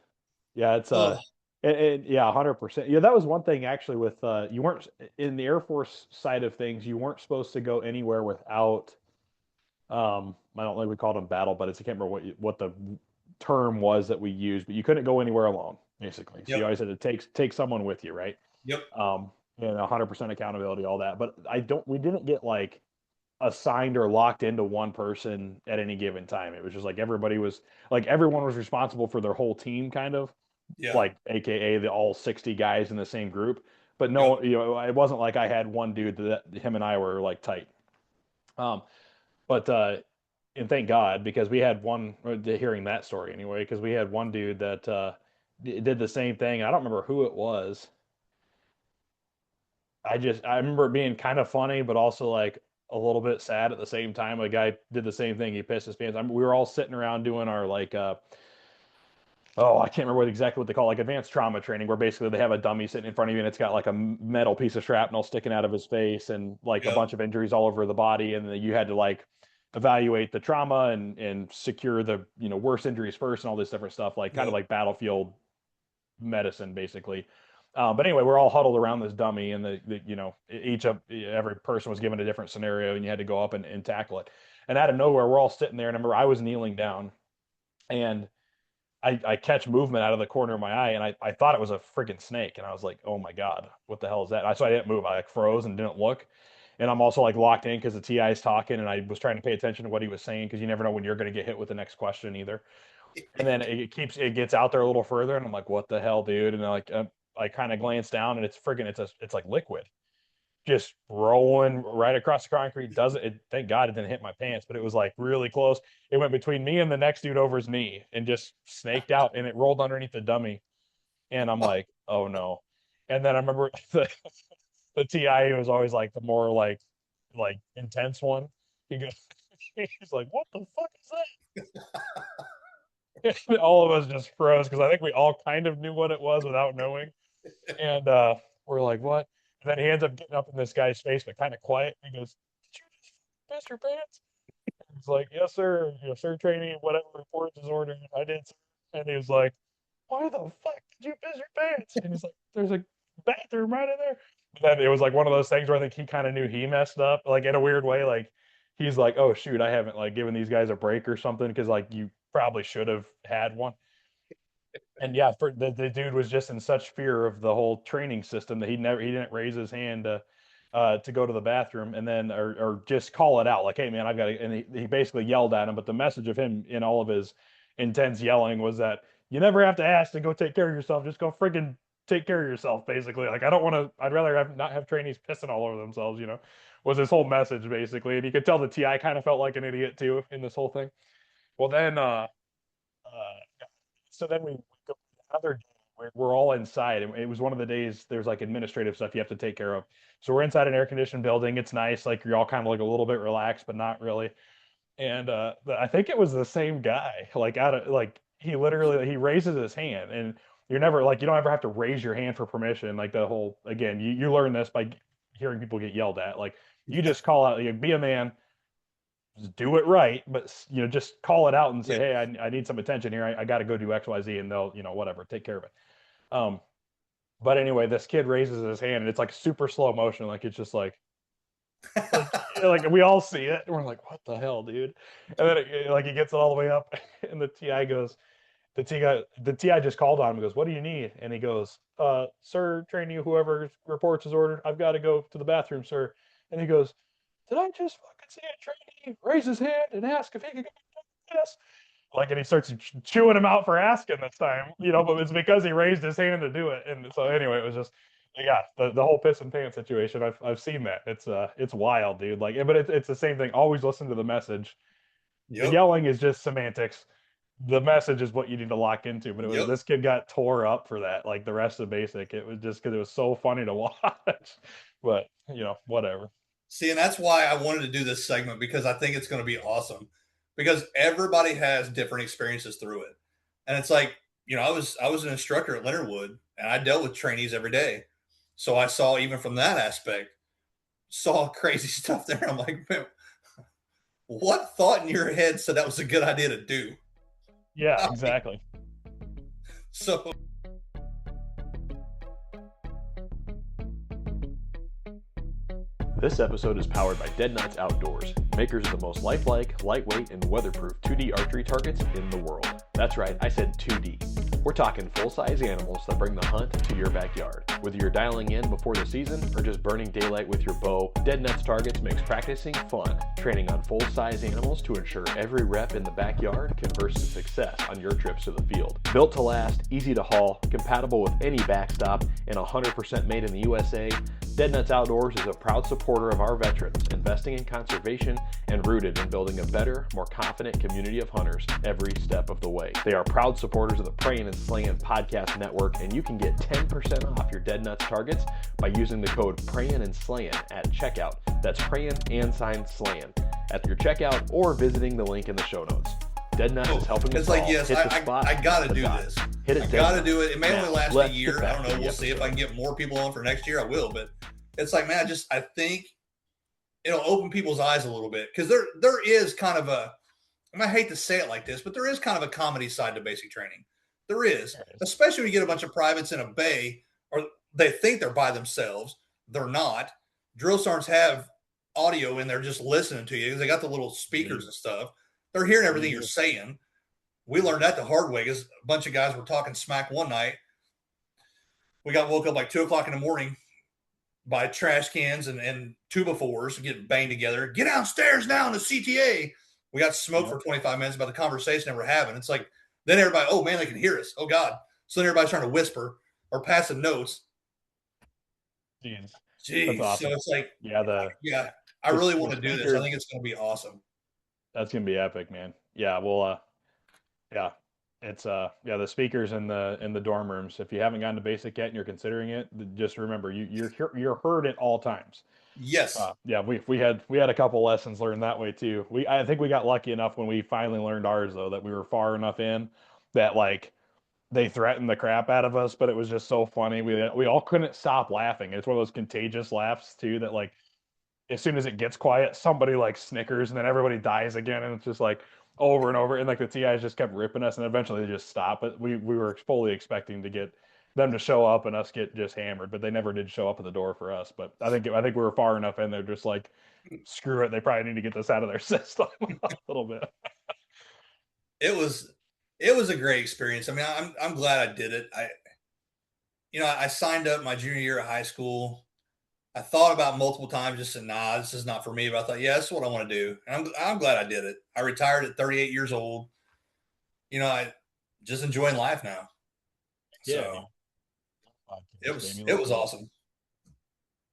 Yeah, it's yeah, 100%. Yeah, that was one thing actually with you weren't in the Air Force side of things, you weren't supposed to go anywhere without I don't think we called them battle buddies. I can't remember what the term was that we used, but you couldn't go anywhere alone, basically. So you always had to take someone with you, right? Yep. 100% accountability, all that. But we didn't get like assigned or locked into one person at any given time. It was just like everyone was responsible for their whole team, kind of. Yeah. Like AKA the all 60 guys in the same group. But no, it wasn't like I had one dude that him and I were like tight. And thank God, because we had one, hearing that story anyway, because we had one dude that did the same thing. I don't remember who it was. I remember it being kind of funny, but also like a little bit sad at the same time. A guy did the same thing. He pissed his pants. We were all sitting around doing our like, I can't remember exactly what they call, like advanced trauma training, where basically they have a dummy sitting in front of you and it's got like a metal piece of shrapnel sticking out of his face and like a bunch of injuries all over the body. And then you had to like evaluate the trauma and secure the, worst injuries first and all this different stuff, like kind of like battlefield medicine, basically. But anyway, we're all huddled around this dummy and every person was given a different scenario and you had to go up and tackle it. And out of nowhere, we're all sitting there. And I remember I was kneeling down and I catch movement out of the corner of my eye, and I thought it was a freaking snake, and I was like, "Oh my god, what the hell is that?" So I didn't move. I like froze and didn't look, and I'm also like locked in because the TI is talking, and I was trying to pay attention to what he was saying because you never know when you're going to get hit with the next question either. And then it gets out there a little further, and I'm like, "What the hell, dude?" And I kind of glance down, and it's like liquid, just rolling right across the concrete. Thank God it didn't hit my pants, but it was like really close. It went between me and the next dude over his knee and just snaked out, and it rolled underneath the dummy. And I'm like, oh no. And then I remember the TI was always like the more like intense one. He's like, what the fuck is that? All of us just froze because I think we all kind of knew what it was without knowing. And we're like, what? And then he ends up getting up in this guy's face, but kind of quiet. He goes, "Did you just piss your pants?" And he's like, "Yes, sir. Sir, training, whatever reports is ordered. I did, sir." And he was like, "Why the fuck did you piss your pants?" And he's like, "There's a bathroom right in there." And then it was like one of those things where I think he kind of knew he messed up, like in a weird way. Like he's like, "Oh shoot, I haven't like given these guys a break or something because like you probably should have had one." And yeah, for the dude was just in such fear of the whole training system that he didn't raise his hand to go to the bathroom and then or just call it out like, "Hey man, I've got to," and he basically yelled at him. But the message of him in all of his intense yelling was that you never have to ask to go take care of yourself. Just go friggin' take care of yourself, basically. Like, I'd rather not have trainees pissing all over themselves, was his whole message basically. And you could tell the TI kind of felt like an idiot too in this whole thing. Well then so then we go another day. We're all inside, and it was one of the days there's like administrative stuff you have to take care of. So we're inside an air conditioned building. It's nice, like you're all kind of like a little bit relaxed, but not really. And I think it was the same guy. Like he raises his hand, and you're never like, you don't ever have to raise your hand for permission. Like the whole, again, you learn this by hearing people get yelled at. Like you just call out, be a man, just do it right, but just call it out and say, Yeah. hey, I need some attention here. I got to go do X, Y, Z, and they'll, whatever, take care of it. Um, but anyway, this kid raises his hand and it's like super slow motion. Like it's just like we all see it and we're like, what the hell, dude? And then like he gets it all the way up and the TI goes, the TI just called on him and goes, what do you need? And he goes, sir, trainee, whoever reports his order, I've got to go to the bathroom, sir. And he goes, did I just fucking see a trainee raise his hand and ask if he could go to this? Like, and he starts chewing him out for asking this time, but it's because he raised his hand to do it. And so anyway, it was just, yeah, the whole piss and pants situation. I've seen that. It's wild, dude. Like, but it's the same thing. Always listen to the message. Yep. The yelling is just semantics. The message is what you need to lock into. But this kid got tore up for that. Like the rest of basic, it was just because it was so funny to watch. But whatever. See, and that's why I wanted to do this segment, because I think it's going to be awesome, because everybody has different experiences through it. And it's like, I was an instructor at Leonard Wood and I dealt with trainees every day. So I saw, even from that aspect, saw crazy stuff there. I'm like, man, what thought in your head said that was a good idea to do? Yeah, exactly. So this episode is powered by Dead Nuts Outdoors, makers of the most lifelike, lightweight, and weatherproof 2D archery targets in the world. That's right, I said 2D. We're talking full-size animals that bring the hunt to your backyard. Whether you're dialing in before the season or just burning daylight with your bow, Dead Nuts Targets makes practicing fun, training on full-size animals to ensure every rep in the backyard converts to success on your trips to the field. Built to last, easy to haul, compatible with any backstop, and 100% made in the USA, Dead Nuts Outdoors is a proud supporter of our veterans, investing in conservation and rooted in building a better, more confident community of hunters every step of the way. They are proud supporters of the Prayin and Slayin Podcast network, and you can get 10% off your Dead Nuts targets by using the code Prayin and Slayin at checkout. That's Prayin and Slayin at your checkout, or visiting the link in the show notes. Dead Nuts is helping us all hit the spot. I gotta do this. Hit it. I gotta do it. It may only last a year. I don't know. We'll see if I can get more people on for next year. I will, but it's like, man, I think it'll open people's eyes a little bit, because there is kind of I hate to say it like this, but there is kind of a comedy side to basic training. There is, especially when you get a bunch of privates in a bay, or they think they're by themselves. They're not. Drill sergeants have audio in there just listening to you, because they got the little speakers and stuff. They're hearing everything you're saying. We learned that the hard way, because a bunch of guys were talking smack one night. We got woke up like 2 o'clock in the morning by trash cans and 2x4s getting banged together. Get downstairs now in the CTA. We got smoked for 25 minutes about the conversation that we're having. It's like, then everybody, oh man, they can hear us. Oh God. So then everybody's trying to whisper or passing notes. Jeez. That's awesome. So it's like, I really want to do this. I think it's going to be awesome. That's going to be epic, man. Yeah. Well, it's the speakers in the dorm rooms. If you haven't gotten to basic yet and you're considering it, just remember you're heard at all times. Yes. We had a couple lessons learned that way too. I think we got lucky enough when we finally learned ours, though, that we were far enough in that like they threatened the crap out of us, but it was just so funny. We all couldn't stop laughing. It's one of those contagious laughs too, that like as soon as it gets quiet, somebody like snickers and then everybody dies again, and it's just like over and over. And like the TIs just kept ripping us, and eventually they just stopped. But we were fully expecting to get them to show up and us get just hammered, but they never did show up at the door for us. But I think we were far enough in there, just like, screw it, they probably need to get this out of their system a little bit. It was a great experience. I mean, I'm glad I did it. I signed up my junior year of high school. I thought about multiple times, just said, nah, this is not for me. But I thought, yeah, this is what I want to do. And I'm glad I did it. I retired at 38 years old. I just enjoying life now. Yeah. So it was awesome.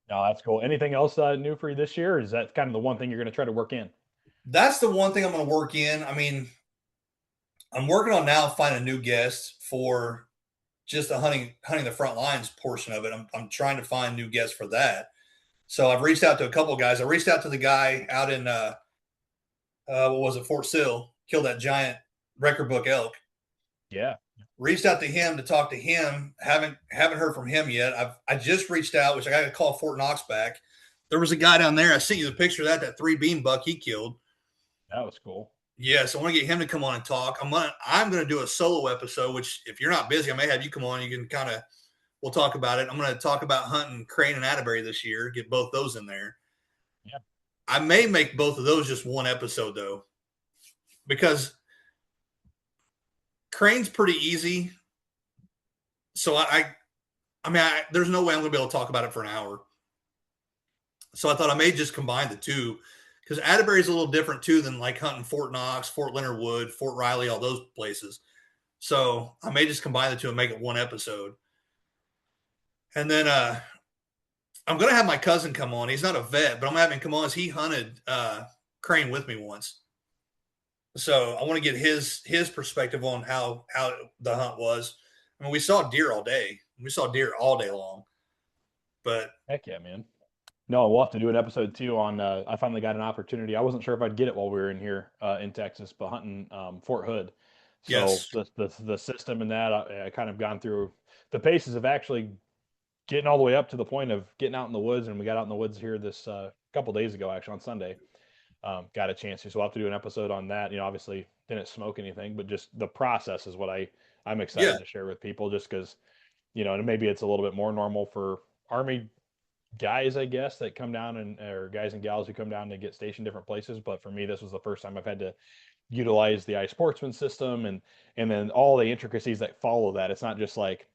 No, that's cool. Anything else new for you this year? Or is that kind of the one thing you're going to try to work in? That's the one thing I'm going to work in. I mean, I'm working on now finding a new guest for just the hunting the front lines portion of it. I'm trying to find new guests for that. So I've reached out to a couple of guys. I reached out to the guy out in Fort Sill, killed that giant record book elk. Yeah. reached out to him to talk to him. Haven't heard from him yet. I just reached out, which I got to call Fort Knox back. There was a guy down there. I sent you the picture of that 3-beam buck he killed. That was cool. Yeah, so I want to get him to come on and talk. I'm gonna do a solo episode, which if you're not busy, I may have you come on. You can we'll talk about it. I'm gonna talk about hunting crane and Atterbury this year. Get both those in there. Yeah, I may make both of those just one episode though, because crane's pretty easy. So there's no way I'm gonna be able to talk about it for an hour. So I thought I may just combine the two, because Atterbury is a little different too than like hunting Fort Knox, Fort Leonard Wood, Fort Riley, all those places. So I may just combine the two and make it one episode. And then I'm going to have my cousin come on. He's not a vet, but I'm having him come on as he hunted crane with me once. So I want to get his perspective on how the hunt was. I mean, we saw deer all day. We saw deer all day long. But heck yeah, man. No, we'll have to do an episode too on. I finally got an opportunity. I wasn't sure if I'd get it while we were in here in Texas, but hunting Fort Hood. So yes, the system and that I kind of gone through the paces of actually getting all the way up to the point of getting out in the woods, and we got out in the woods here this couple days ago, actually on Sunday. Got a chance to, so we'll have to do an episode on that. You know, obviously didn't smoke anything, but just the process is what I'm excited to share with people, just because, you know, and maybe it's a little bit more normal for Army guys, I guess, that come down or guys and gals who come down to get stationed different places. But for me, this was the first time I've had to utilize the iSportsman system and then all the intricacies that follow that. It's not just like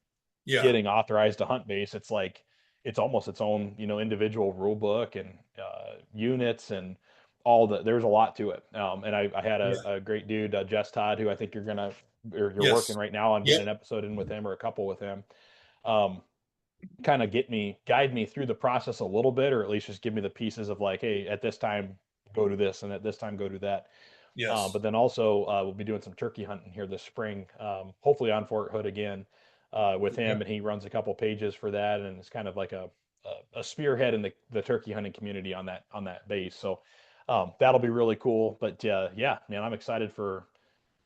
getting authorized to hunt base. It's like, it's almost its own, you know, individual rule book and units and there's a lot to it. And I had a great dude, Jess Todd, who I think you're working right now on getting an episode in with him or a couple with him. Kind of guide me through the process a little bit, or at least just give me the pieces of like, hey, at this time go to this, and at this time go to that. Yes. But then also we'll be doing some turkey hunting here this spring, hopefully on Fort Hood again with him, and he runs a couple pages for that, and it's kind of like a spearhead in the turkey hunting community on that base. So that'll be really cool. But yeah, man, I'm excited for.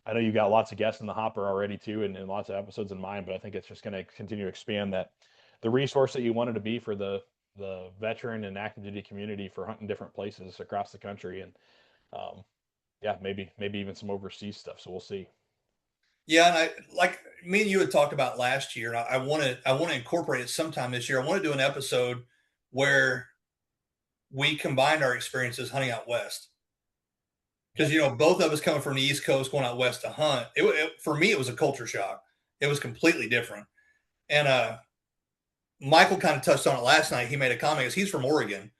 I know you got lots of guests in the hopper already too, and lots of episodes in mind, but I think it's just going to continue to expand the resource that you wanted to be for the veteran and active duty community for hunting different places across the country. And yeah, maybe even some overseas stuff. So we'll see. Yeah. And like me and you had talked about last year, and I want to incorporate it sometime this year. I want to do an episode where we combined our experiences hunting out west. Because, you know, both of us coming from the East Coast, going out west to hunt, for me, it was a culture shock. It was completely different. And Michael kind of touched on it last night. He made a comment because he's from Oregon,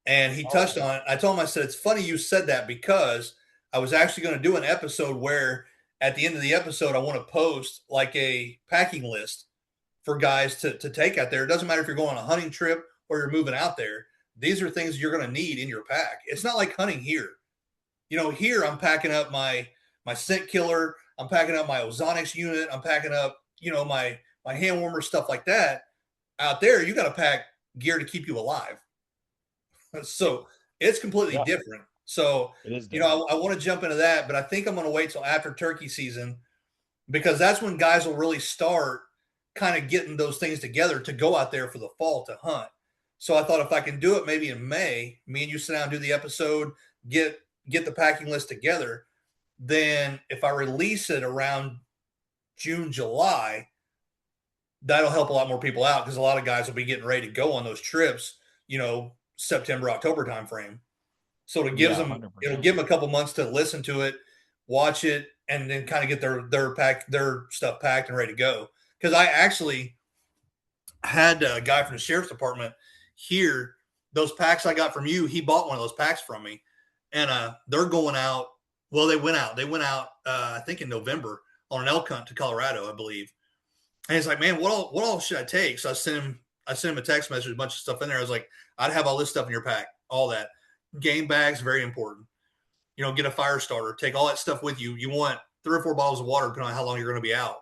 and he touched on it. I told him, I said, it's funny you said that, because I was actually going to do an episode where at the end of the episode, I want to post like a packing list for guys to take out there. It doesn't matter if you're going on a hunting trip or you're moving out there. These are things you're going to need in your pack. It's not like hunting here. You know, here I'm packing up my scent killer. I'm packing up my ozonics unit. I'm packing up, you know, my hand warmer, stuff like that. Out there, you got to pack gear to keep you alive. So it's completely different. So, you know, I want to jump into that, but I think I'm going to wait till after turkey season, because that's when guys will really start kind of getting those things together to go out there for the fall to hunt. So I thought if I can do it maybe in May, me and you sit down and do the episode, get the packing list together. Then if I release it around June, July, that'll help a lot more people out, because a lot of guys will be getting ready to go on those trips, you know, September, October timeframe. So it gives them, 100%. It'll give them a couple months to listen to it, watch it, and then kind of get their stuff packed and ready to go. Because I actually had a guy from the sheriff's department here. Those packs I got from you, he bought one of those packs from me, and they're going out. Well, they went out. I think in November on an elk hunt to Colorado, I believe. And he's like, man, what all should I take? So I sent him a text message, a bunch of stuff in there. I was like, I'd have all this stuff in your pack, all that. Game bags, very important. You know, get a fire starter, take all that stuff with you. You want 3 or 4 bottles of water, depending on how long you're going to be out.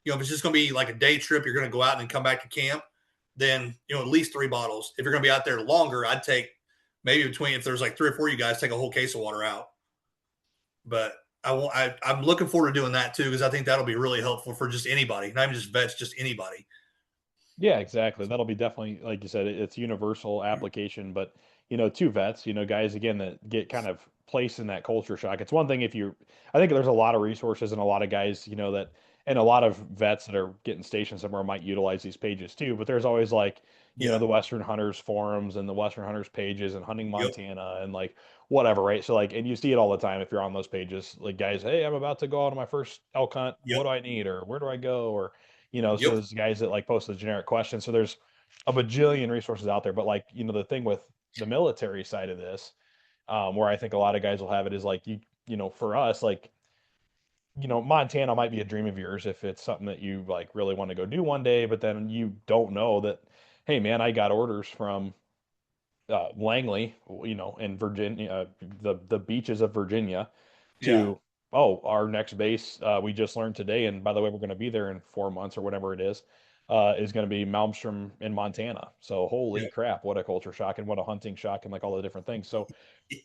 You know, if it's just going to be like a day trip, you're going to go out and then come back to camp, then, you know, at least 3 bottles. If you're going to be out there longer, I'd take maybe if there's like 3 or 4 of you guys, take a whole case of water out. But I'm looking forward to doing that too, because I think that'll be really helpful for just anybody, not even just vets, just anybody. Yeah, exactly. That'll be definitely, like you said, it's universal application. But two vets, guys again that get kind of placed in that culture shock. It's one thing if you, I think there's a lot of resources and a lot of guys, that, and a lot of vets that are getting stationed somewhere might utilize these pages too. But there's always like, Yeah. the Western Hunters forums and the Western Hunters pages and Hunting Yep. Montana and like whatever, right? So like, and you see it all the time if you're on those pages, like guys, hey, I'm about to go out on my first elk hunt. Yep. What do I need, or where do I go, or so Yep. there's guys that like post the generic questions. So there's a bajillion resources out there. But like, the thing with the military side of this, where I think a lot of guys will have it is like for us, like, Montana might be a dream of yours if it's something that you like really want to go do one day, but then you don't know that, hey man, I got orders from Langley, in Virginia, the beaches of Virginia, Yeah. to oh, our next base, we just learned today, and by the way, we're going to be there in 4 months or whatever it is going to be Malmstrom in Montana. So holy Yep. crap, what a culture shock and what a hunting shock and like all the different things. So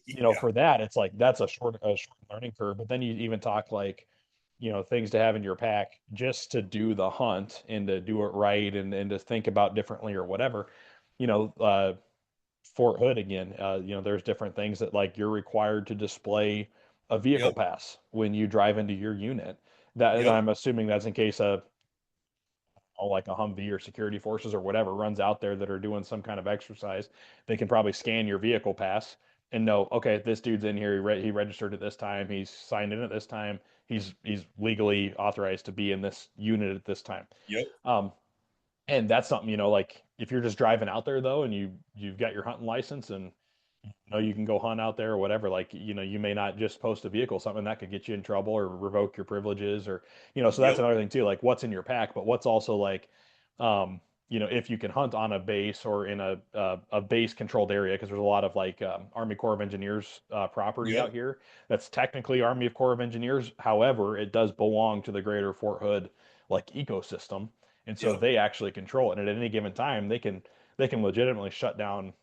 Yeah. for that, it's like that's a short learning curve. But then you even talk like things to have in your pack just to do the hunt and to do it right and to think about differently or whatever. You know, Fort Hood again, there's different things that like you're required to display a vehicle Yep. pass when you drive into your unit. That, and Yep. I'm assuming that's in case like a Humvee or security forces or whatever runs out there that are doing some kind of exercise. They can probably scan your vehicle pass and know, okay, this dude's in here. He registered at this time. He's signed in at this time. He's legally authorized to be in this unit at this time. Yep. Um, and that's something, like if you're just driving out there though, and you've got your hunting license and you can go hunt out there or whatever, like, you may not just post a vehicle, something that could get you in trouble or revoke your privileges or, so that's Yep. another thing too, like what's in your pack, but what's also like, if you can hunt on a base or in a base controlled area, because there's a lot of like Army Corps of Engineers property Yep. out here that's technically Army Corps of Engineers. However, it does belong to the greater Fort Hood like ecosystem, and so Yep. they actually control it. And at any given time, they can legitimately shut down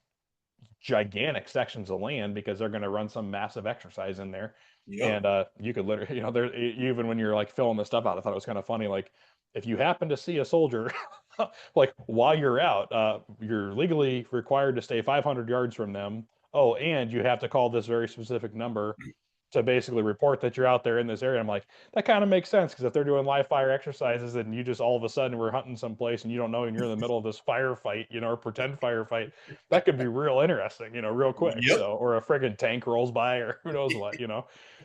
gigantic sections of land because they're going to run some massive exercise in there. Yep. And you could literally, there, even when you're like filling this stuff out, I thought it was kind of funny. Like, if you happen to see a soldier, like while you're out, you're legally required to stay 500 yards from them. Oh, and you have to call this very specific number to basically report that you're out there in this area. I'm like, that kind of makes sense, because if they're doing live fire exercises and you just all of a sudden we're hunting someplace and you don't know and you're in the middle of this firefight, or pretend firefight, that could be real interesting, real quick. Yep. So, or a friggin' tank rolls by or who knows what.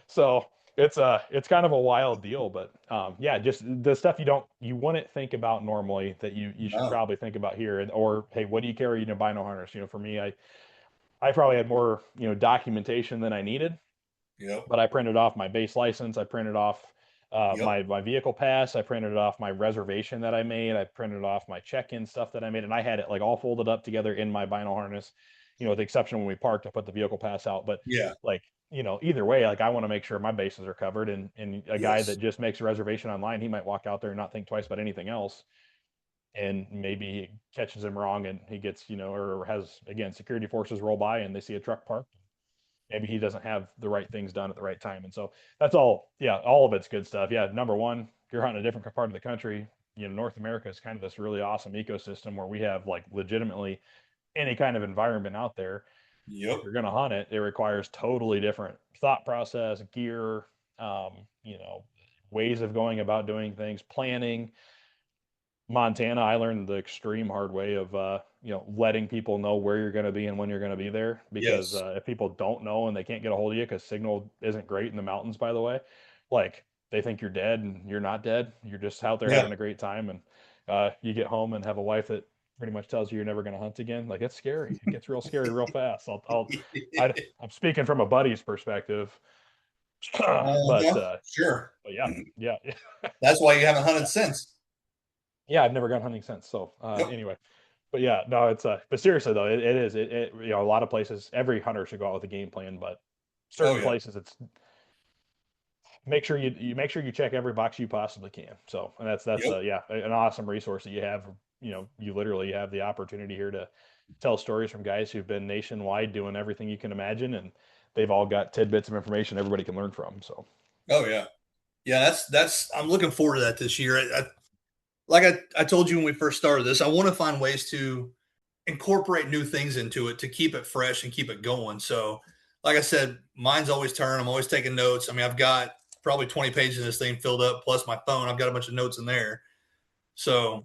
So it's kind of a wild deal, but yeah, just the stuff you wouldn't think about normally that you should No. probably think about here. And or hey, what do you carry in a bino harness? For me, I probably had more documentation than I needed, Yep. but I printed off my base license. I printed off Yep. my vehicle pass. I printed off my reservation that I made. I printed off my check-in stuff that I made, and I had it like all folded up together in my vinyl harness. With the exception when we parked, I put the vehicle pass out. But Yeah. like, either way, like I want to make sure my bases are covered. And a guy Yes. that just makes a reservation online, he might walk out there and not think twice about anything else. And maybe he catches him wrong, and he gets, or has again security forces roll by and they see a truck parked. Maybe he doesn't have the right things done at the right time. And so that's all. Yeah, all of it's good stuff. Yeah, number one, you're hunting a different part of the country. North America is kind of this really awesome ecosystem where we have like legitimately any kind of environment out there. If Yep. you're going to hunt it, it requires totally different thought process, gear, um, you know, ways of going about doing things, planning. Montana, I learned the extreme hard way of letting people know where you're going to be and when you're going to be there, because Yes. if people don't know and they can't get a hold of you because signal isn't great in the mountains, by the way, like they think you're dead and you're not dead. You're just out there Yeah. having a great time, and you get home and have a wife that pretty much tells you you're never going to hunt again. Like, it's scary. It gets real scary real fast. I'm speaking from a buddy's perspective, but Sure. yeah, yeah, That's why you haven't hunted since. yeah. I've never gone hunting since. So Yep. anyway. But yeah, no, it's but seriously though, it is a lot of places, every hunter should go out with a game plan, but Oh certain yeah. places it's make sure you make sure you check every box you possibly can. So, and that's Yep. yeah, an awesome resource that you have. You literally have the opportunity here to tell stories from guys who've been nationwide doing everything you can imagine, and they've all got tidbits of information everybody can learn from. So Oh yeah, yeah. That's. I'm looking forward to that this year. Like I told you when we first started this, I want to find ways to incorporate new things into it to keep it fresh and keep it going. So, like I said, mine's always turn. I'm always taking notes. I mean, I've got probably 20 pages of this thing filled up, plus my phone. I've got a bunch of notes in there. So,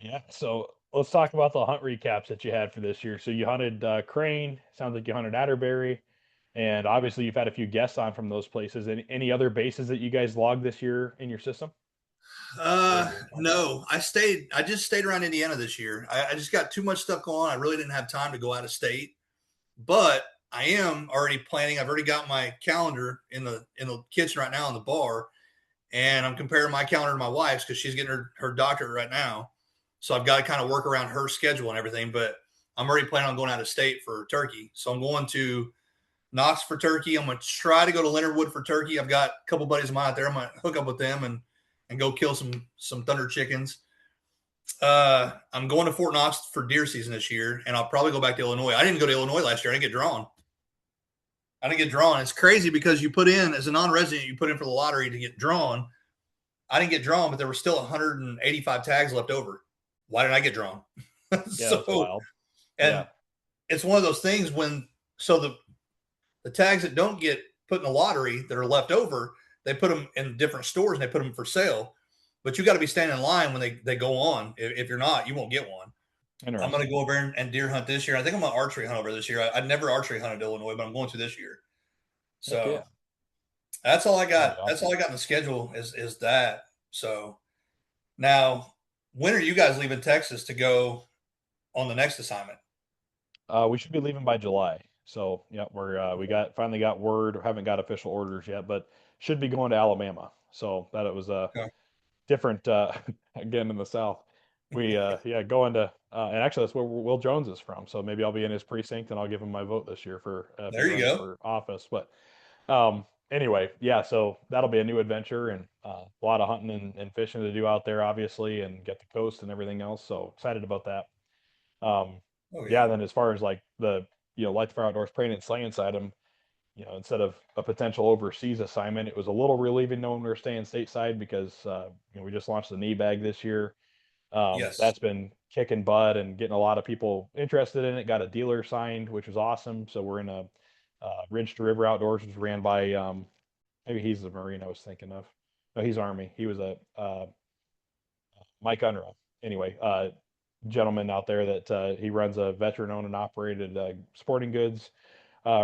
Yeah. So let's talk about the hunt recaps that you had for this year. So you hunted Crane. Sounds like you hunted Atterbury, and obviously you've had a few guests on from those places. Any other bases that you guys logged this year in your system? Or your podcast? no, I just stayed around Indiana this year. I just got too much stuff going on. I really didn't have time to go out of state, but I am already planning. I've already got my calendar in the kitchen right now in the bar, and I'm comparing my calendar to my wife's because she's getting her doctorate right now. So I've got to kind of work around her schedule and everything. But I'm already planning on going out of state for turkey. So I'm going to Knox for turkey. I'm going to try to go to Leonard Wood for turkey. I've got a couple buddies of mine out there. I'm going to hook up with them and go kill some thunder chickens. I'm going to Fort Knox for deer season this year, and I'll probably go back to Illinois. I didn't go to Illinois last year. I didn't get drawn. I didn't get drawn. It's crazy because you put in as a non-resident, you put in for the lottery to get drawn. I didn't get drawn, but there were still 185 tags left over. Why didn't I get drawn? Yeah, that's So, wild. and Yeah. it's one of those things when so the tags that don't get put in the lottery that are left over, they put them in different stores and they put them for sale. But you got to be standing in line when they go on. If you're not, you won't get one. I'm going to Interesting. go over and deer hunt this year. I think I'm going to archery hunt over this year. I'd never archery hunted Illinois, but I'm going to this year. Heck So yeah. that's all I That'd be got. That's awesome. all I got in the schedule is that. So now, when are you guys leaving Texas to go on the next assignment? We should be leaving by July. So yeah, we got finally got word. Haven't got official orders yet, but should be going to Alabama. So that it was Okay. different again in the South. We yeah going to and actually that's where Will Jones is from. So maybe I'll be in his precinct and I'll give him my vote this year for if he There you runs go. for office. But anyway, yeah, so that'll be a new adventure and a lot of hunting and fishing to do out there, obviously, and get the coast and everything else. So excited about that. Um, Oh yeah, yeah. then as far as like the Light the Fire Outdoors Praying and Slaying side, instead of a potential overseas assignment, it was a little relieving knowing we were staying stateside because we just launched the knee bag this year. Yes. That's been kicking butt and getting a lot of people interested in it. Got a dealer signed, which was awesome. So we're in a Ridge to River Outdoors, which was ran by maybe he's the Marine I was thinking of. No, he's Army. He was a Mike Unruh. Anyway, gentleman out there that he runs a veteran-owned and operated sporting goods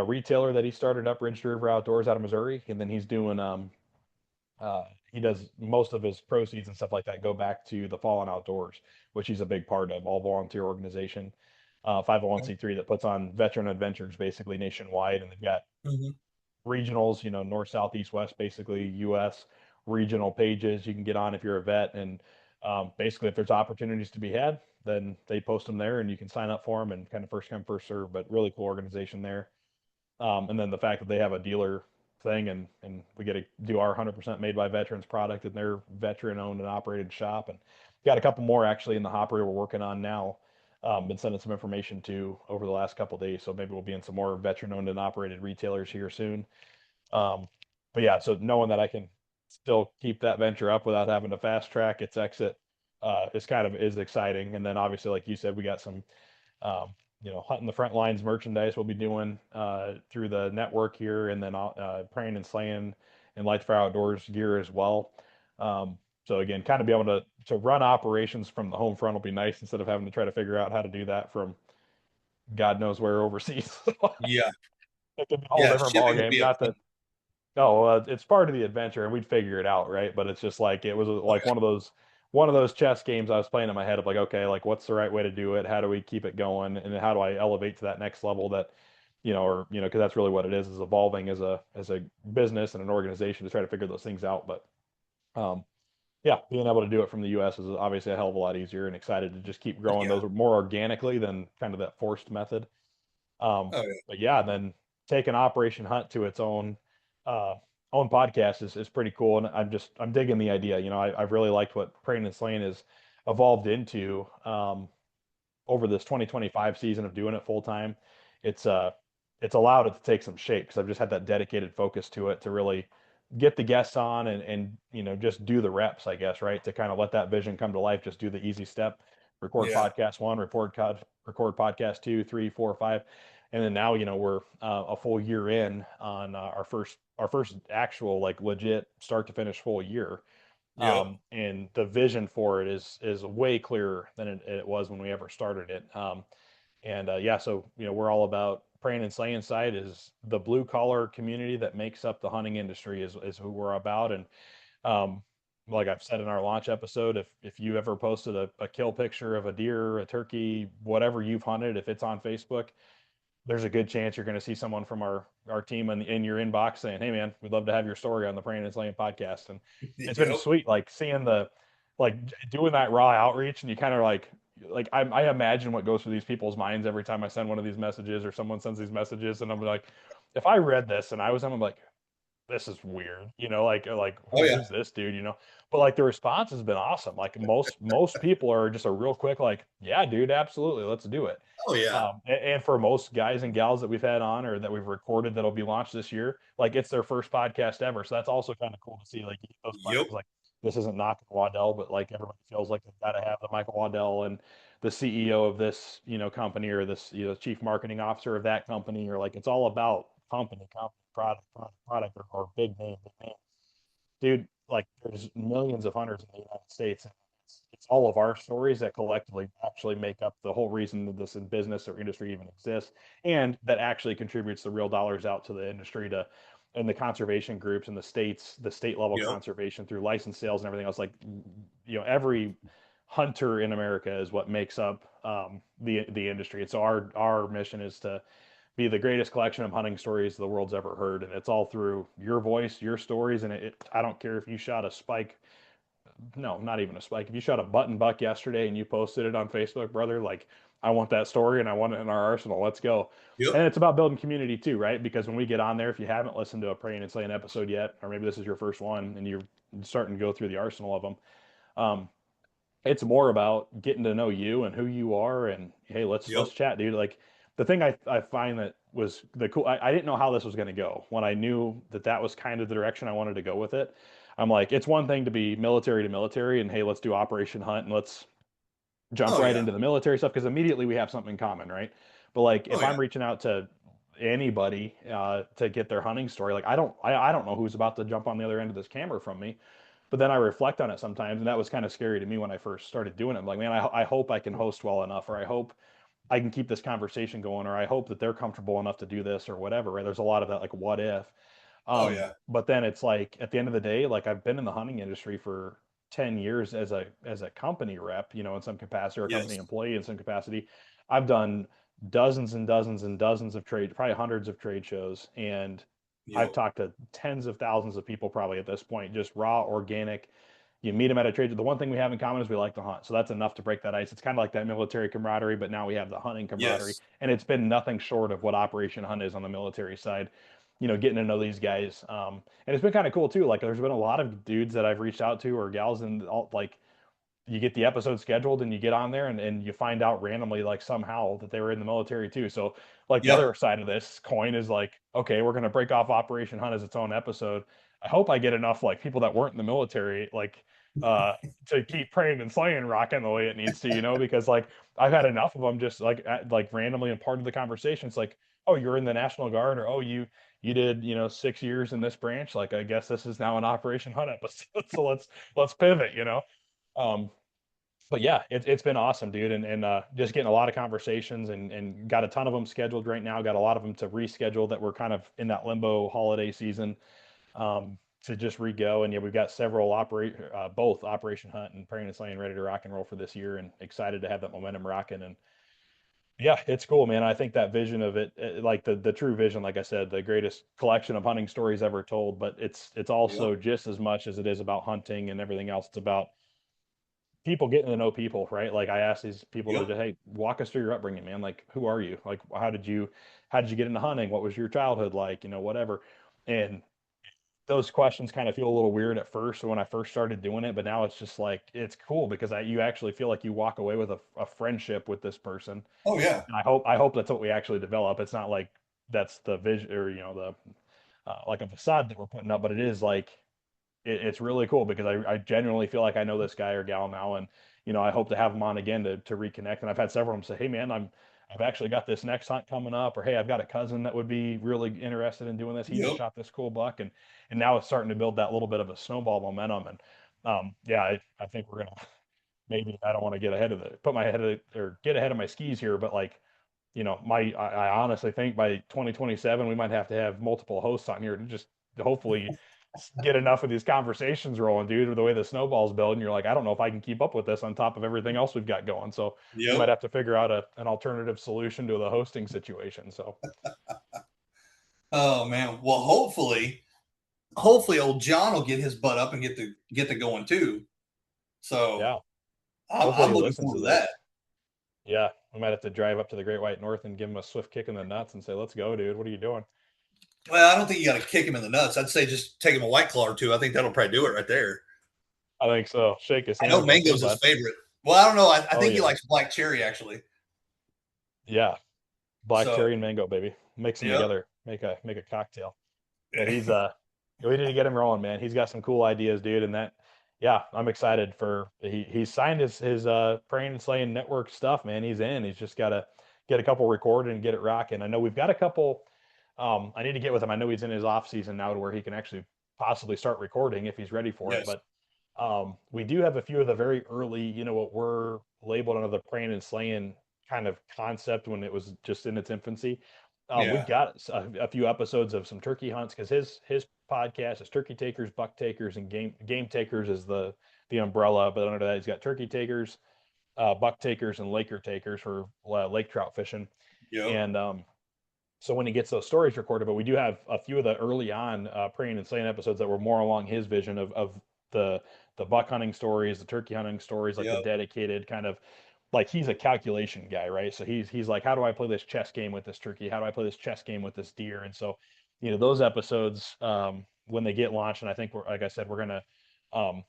retailer that he started up Ridge to River Outdoors out of Missouri, and then he's doing uh, he does most of his proceeds and stuff like that go back to the Fallen Outdoors, which he's a big part of, all volunteer organization, 501c3 that puts on veteran adventures basically nationwide, and they've got Mm-hmm. regionals, north, south, east, west, basically U.S. regional pages you can get on if you're a vet. And basically, if there's opportunities to be had, then they post them there and you can sign up for them and kind of first come, first serve. But really cool organization there. And then the fact that they have a dealer thing and we get to do our 100% made by veterans product in their veteran owned and operated shop. And got a couple more actually in the hopper we're working on now. Been sending some information to over the last couple days. So maybe we'll be in some more veteran owned and operated retailers here soon. Um, but yeah, so knowing that I can still keep that venture up without having to fast track its exit is exciting. And then obviously, like you said, we got some hunting the front lines merchandise we'll be doing through the network here, and then praying and slaying and light fire outdoors gear as well. So again, kind of be able to run operations from the home front will be nice instead of having to try to figure out how to do that from God knows where overseas. Yeah. It could be a whole Yeah. different Shipping ball would game. be a Not that no, it's part of the adventure, and we'd figure it out, right? But it's just like it was oh like one of those chess games I was playing in my head of like, okay, like what's the right way to do it? How do we keep it going? And then how do I elevate to that next level that, because that's really what it is evolving as a business and an organization to try to figure those things out. But um, yeah, being able to do it from the U.S. is obviously a hell of a lot easier, and excited to just keep growing yeah. those more organically than kind of that forced method. Oh yeah. But yeah, then taking Operation Hunt to its uh, own podcast is pretty cool, and I'm digging the idea. I've really liked what Prayin and Slayin has evolved into over this 2025 season of doing it full time. It's uh it's allowed it to take some shape because I've just had that dedicated focus to it to really get the guests on and just do the reps, I guess, right? To kind of let that vision come to life, just do the easy step, record Yeah. podcast one, record podcast two, three, four, five. And then now, we're a full year in on our first actual like legit start to finish full year. Yep. And the vision for it is way clearer than it was when we ever started it. And yeah, so we're all about praying and slaying side is the blue collar community that makes up the hunting industry is who we're about. And um, like I've said in our launch episode, if you ever posted a kill picture of a deer, a turkey, whatever you've hunted, if it's on Facebook, there's a good chance you're going to see someone from our team in your inbox saying, "Hey man, we'd love to have your story on the Prayin and Slayin podcast." And it's been Yep. sweet, like seeing like doing that raw outreach, and you kind of like I imagine what goes through these people's minds every time I send one of these messages or someone sends these messages, and I'm like, if I read this and I was them, I'm like, this is weird, like Oh yeah. who's this dude, But like the response has been awesome. Like most people are just a real quick, like, yeah, dude, absolutely, let's do it. Oh yeah. And for most guys and gals that we've had on or that we've recorded that'll be launched this year, like it's their first podcast ever. So that's also kind of cool to see. Like you get those Yep. questions, like this isn't knocking Waddell, but like everybody feels like they've got to have the Michael Waddell and the CEO of this, company or this, chief marketing officer of that company, or like it's all about company, product, or big name. Dude, like there's millions of hunters in the United States. And it's all of our stories that collectively actually make up the whole reason that this in business or industry even exists, and that actually contributes the real dollars out to the industry and the conservation groups and the state level Yep. conservation through license sales and everything else. Like, every hunter in America is what makes up the industry. And so our mission is to be the greatest collection of hunting stories the world's ever heard, and it's all through your voice, your stories. And I don't care if you shot a spike, no, not even a spike. If you shot a button buck yesterday and you posted it on Facebook, brother, like I want that story and I want it in our arsenal. Let's go. And Yep. it's about building community too, right? Because when we get on there, if you haven't listened to a Praying and Slaying episode yet, or maybe this is your first one and you're starting to go through the arsenal of them, um, it's more about getting to know you and who you are. And hey, let's Yep. chat, dude. Like the thing I find that was the cool, I didn't know how this was going to go when I knew that was kind of the direction I wanted to go with it. I'm like, it's one thing to be military to military and hey, let's do Operation Hunt and let's jump Oh right yeah. into the military stuff because immediately we have something in common, right? But like Oh if yeah. I'm reaching out to anybody to get their hunting story, like I don't know who's about to jump on the other end of this camera from me. But then I reflect on it sometimes, and that was kind of scary to me when I first started doing it. I'm like, man, I hope I can host well enough, or I hope I can keep this conversation going, or I hope that they're comfortable enough to do this, or whatever. Right? There's a lot of that, like, what if? Oh yeah. But then it's like at the end of the day, like I've been in the hunting industry for 10 years as a company rep, in some capacity, or a company Yes. employee in some capacity. I've done dozens and dozens and dozens of trade, probably hundreds of trade shows, and I've Yep. talked to tens of thousands of people probably at this point, just raw, organic. You meet them at a trade. The one thing we have in common is we like to hunt. So that's enough to break that ice. It's kind of like that military camaraderie, but now we have the hunting camaraderie. Yes. And it's been nothing short of what Operation Hunt is on the military side, getting to know these guys. And it's been kind of cool too. Like there's been a lot of dudes that I've reached out to or gals, and all, like you get the episode scheduled and you get on there and you find out randomly, like somehow, that they were in the military too. So like the Yep. other side of this coin is like, okay, we're going to break off Operation Hunt as its own episode. I hope I get enough like people that weren't in the military, like uh to keep praying and slaying rocking the way it needs to, because like I've had enough of them just like randomly and part of the conversation. It's like, oh, you're in the National Guard, or oh, you did 6 years in this branch. Like I guess this is now an Operation Hunt episode. So let's pivot. Um, but yeah, it's been awesome, dude, and just getting a lot of conversations and got a ton of them scheduled right now. Got a lot of them to reschedule that we're kind of in that limbo holiday season to just re-go. And yeah, we've got several both Operation Hunt and Praying and Slaying ready to rock and roll for this year, and excited to have that momentum rocking. And yeah, it's cool, man. I think that vision of it, like the true vision, like I said, the greatest collection of hunting stories ever told. But it's Yep. also just as much as it is about hunting and everything else. It's about people getting to know people, right? Like I ask these people to Yep. just, hey, walk us through your upbringing, man. Like, who are you? Like, how did you get into hunting? What was your childhood like? Whatever. And those questions kind of feel a little weird at first when I first started doing it, but now it's just like it's cool because you actually feel like you walk away with a friendship with this person. Oh yeah. And I hope that's what we actually develop. It's not like that's the vision or the like a facade that we're putting up, but it is like it's really cool because I genuinely feel like I know this guy or gal now, and I hope to have them on again to reconnect. And I've had several of them say, "Hey, man, I've actually got this next hunt coming up," or "Hey, I've got a cousin that would be really interested in doing this. He just Yep. shot this cool buck," and now it's starting to build that little bit of a snowball momentum. And yeah, I think we're gonna maybe I don't want to get ahead of it, put my head of, or get ahead of my skis here, but like I honestly think by 2027 we might have to have multiple hosts on here to just hopefully get enough of these conversations rolling, dude, or the way the snowball's building. You're like, I don't know if I can keep up with this on top of everything else we've got going. So we might Yep. have to figure out an alternative solution to the hosting situation. So Oh man. Well, hopefully old John will get his butt up and get to going too. So yeah, I'm, hopefully I'm he looking listens forward to to that. this. Yeah, we might have to drive up to the Great White North and give him a swift kick in the nuts and say, "Let's go, dude. What are you doing?" Well, I don't think you got to kick him in the nuts. I'd say just take him a white claw or two. I think that'll probably do it right there. I think so. Shake his I hand know and go, "See you, mango's his bud." favorite. Well, I don't know. I Oh think he yeah, likes black cherry actually. yeah. Black So, cherry and mango, baby. Mix them yep. together. Make a cocktail. Yeah, we need to get him rolling, man. He's got some cool ideas, dude. And yeah, I'm excited for he's signed his Prayin and Slayin network stuff, man. He's in. He's just got to get a couple recorded and get it rocking. I know we've got a couple. I need to get with him. I know he's in his off season now to where he can actually possibly start recording if he's ready for it. Yes. But we do have a few of the very early, what were labeled under the Prayin and Slayin kind of concept when it was just in its infancy. We've Yeah. got a few episodes of some turkey hunts because his podcast is Turkey Takers, Buck Takers, and Game Takers is the umbrella. But under that, he's got Turkey Takers, Buck Takers, and Laker Takers for lake trout fishing. Yep. And so when he gets those stories recorded, but we do have a few of the early on Praying and Slaying episodes that were more along his vision of the the buck hunting stories, the turkey hunting stories, like the Yep. dedicated kind of like he's a calculation guy, right? So he's like, how do I play this chess game with this turkey? How do I play this chess game with this deer? And so, those episodes when they get launched, and I think we're like I said, we're gonna um,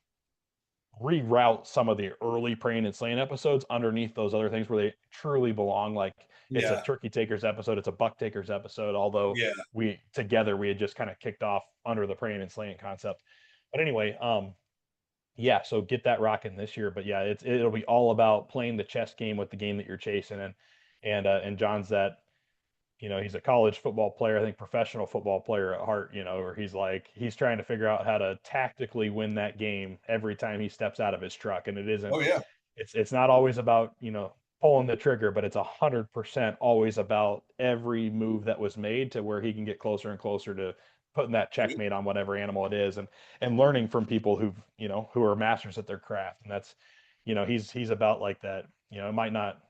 reroute some of the early praying and slaying episodes underneath those other things where they truly belong. Like it's a Yeah. turkey takers episode, it's a buck takers episode, although Yeah. we had just kind of kicked off under the praying and slaying concept. But anyway, yeah, so get that rocking this year. But yeah, it'll be all about playing the chess game with the game that you're chasing. And John's that, he's a college football player, I think professional football player at heart, where he's like, he's trying to figure out how to tactically win that game every time he steps out of his truck. And it isn't, Oh yeah. it's not always about, pulling the trigger, but it's 100% always about every move that was made to where he can get closer and closer to putting that Yep. checkmate on whatever animal it is, and learning from people who are masters at their craft. And that's, he's about like that. It might not,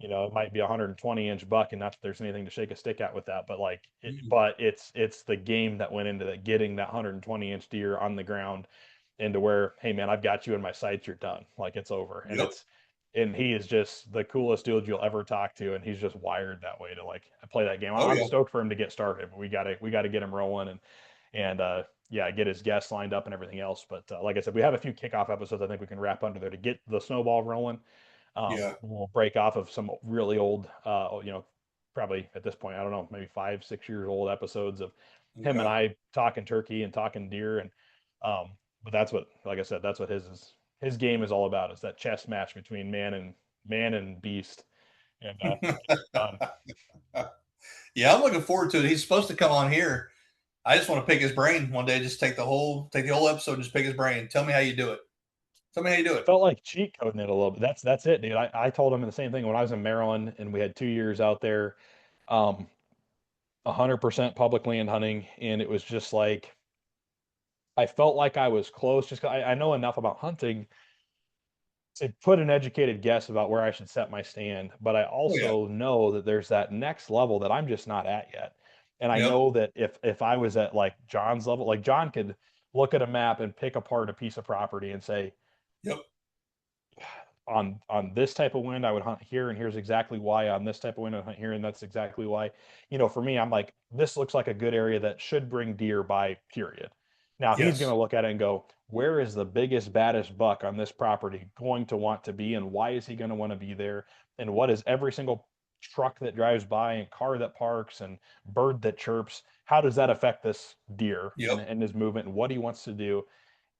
it might be a 120-inch buck, and not that there's anything to shake a stick at with that, but like, Mm. but it's the game that went into that, getting that 120-inch deer on the ground, into where, hey man, I've got you in my sights, you're done, like it's over. And Yep. he is just the coolest dude you'll ever talk to, and he's just wired that way to like play that game. Oh I'm yeah. stoked for him to get started, but we gotta get him rolling, and yeah, get his guests lined up and everything else. But like I said, we have a few kickoff episodes I think we can wrap under there to get the snowball rolling. Yeah. We'll break off of some really old, probably at this point, I don't know, maybe 5, 6 years old episodes of him and Okay. I talking turkey and talking deer. And but that's what, like I said, that's what his game is all about, is that chess match between man and beast. And it'll be fun. Yeah, I'm looking forward to it. He's supposed to come on here. I just want to pick his brain one day. Just take the whole episode, and just pick his brain. Tell me how you do it. Tell me how you do It it. felt like cheat coding it a little bit. That's it, dude. I told him the same thing when I was in Maryland and we had 2 years out there, um, 100% public land hunting, and it was just like I felt like I was close, just 'cause I know enough about hunting to put an educated guess about where I should set my stand. But I Oh yeah. also know that there's that next level that I'm just not at yet. And I Yep. know that if I was at like John's level, like John could look at a map and pick apart a piece of property and say, Yep. on this type of wind I would hunt here, and here's exactly why. On this type of wind I would hunt here, and that's exactly why. For me, I'm like, this looks like a good area that should bring deer by, period. Now he's going Yes. to look at it and go, where is the biggest, baddest buck on this property going to want to be, and why is he going to want to be there, and what is every single truck that drives by and car that parks and bird that chirps, how does that affect this deer Yep. and his movement and what he wants to do?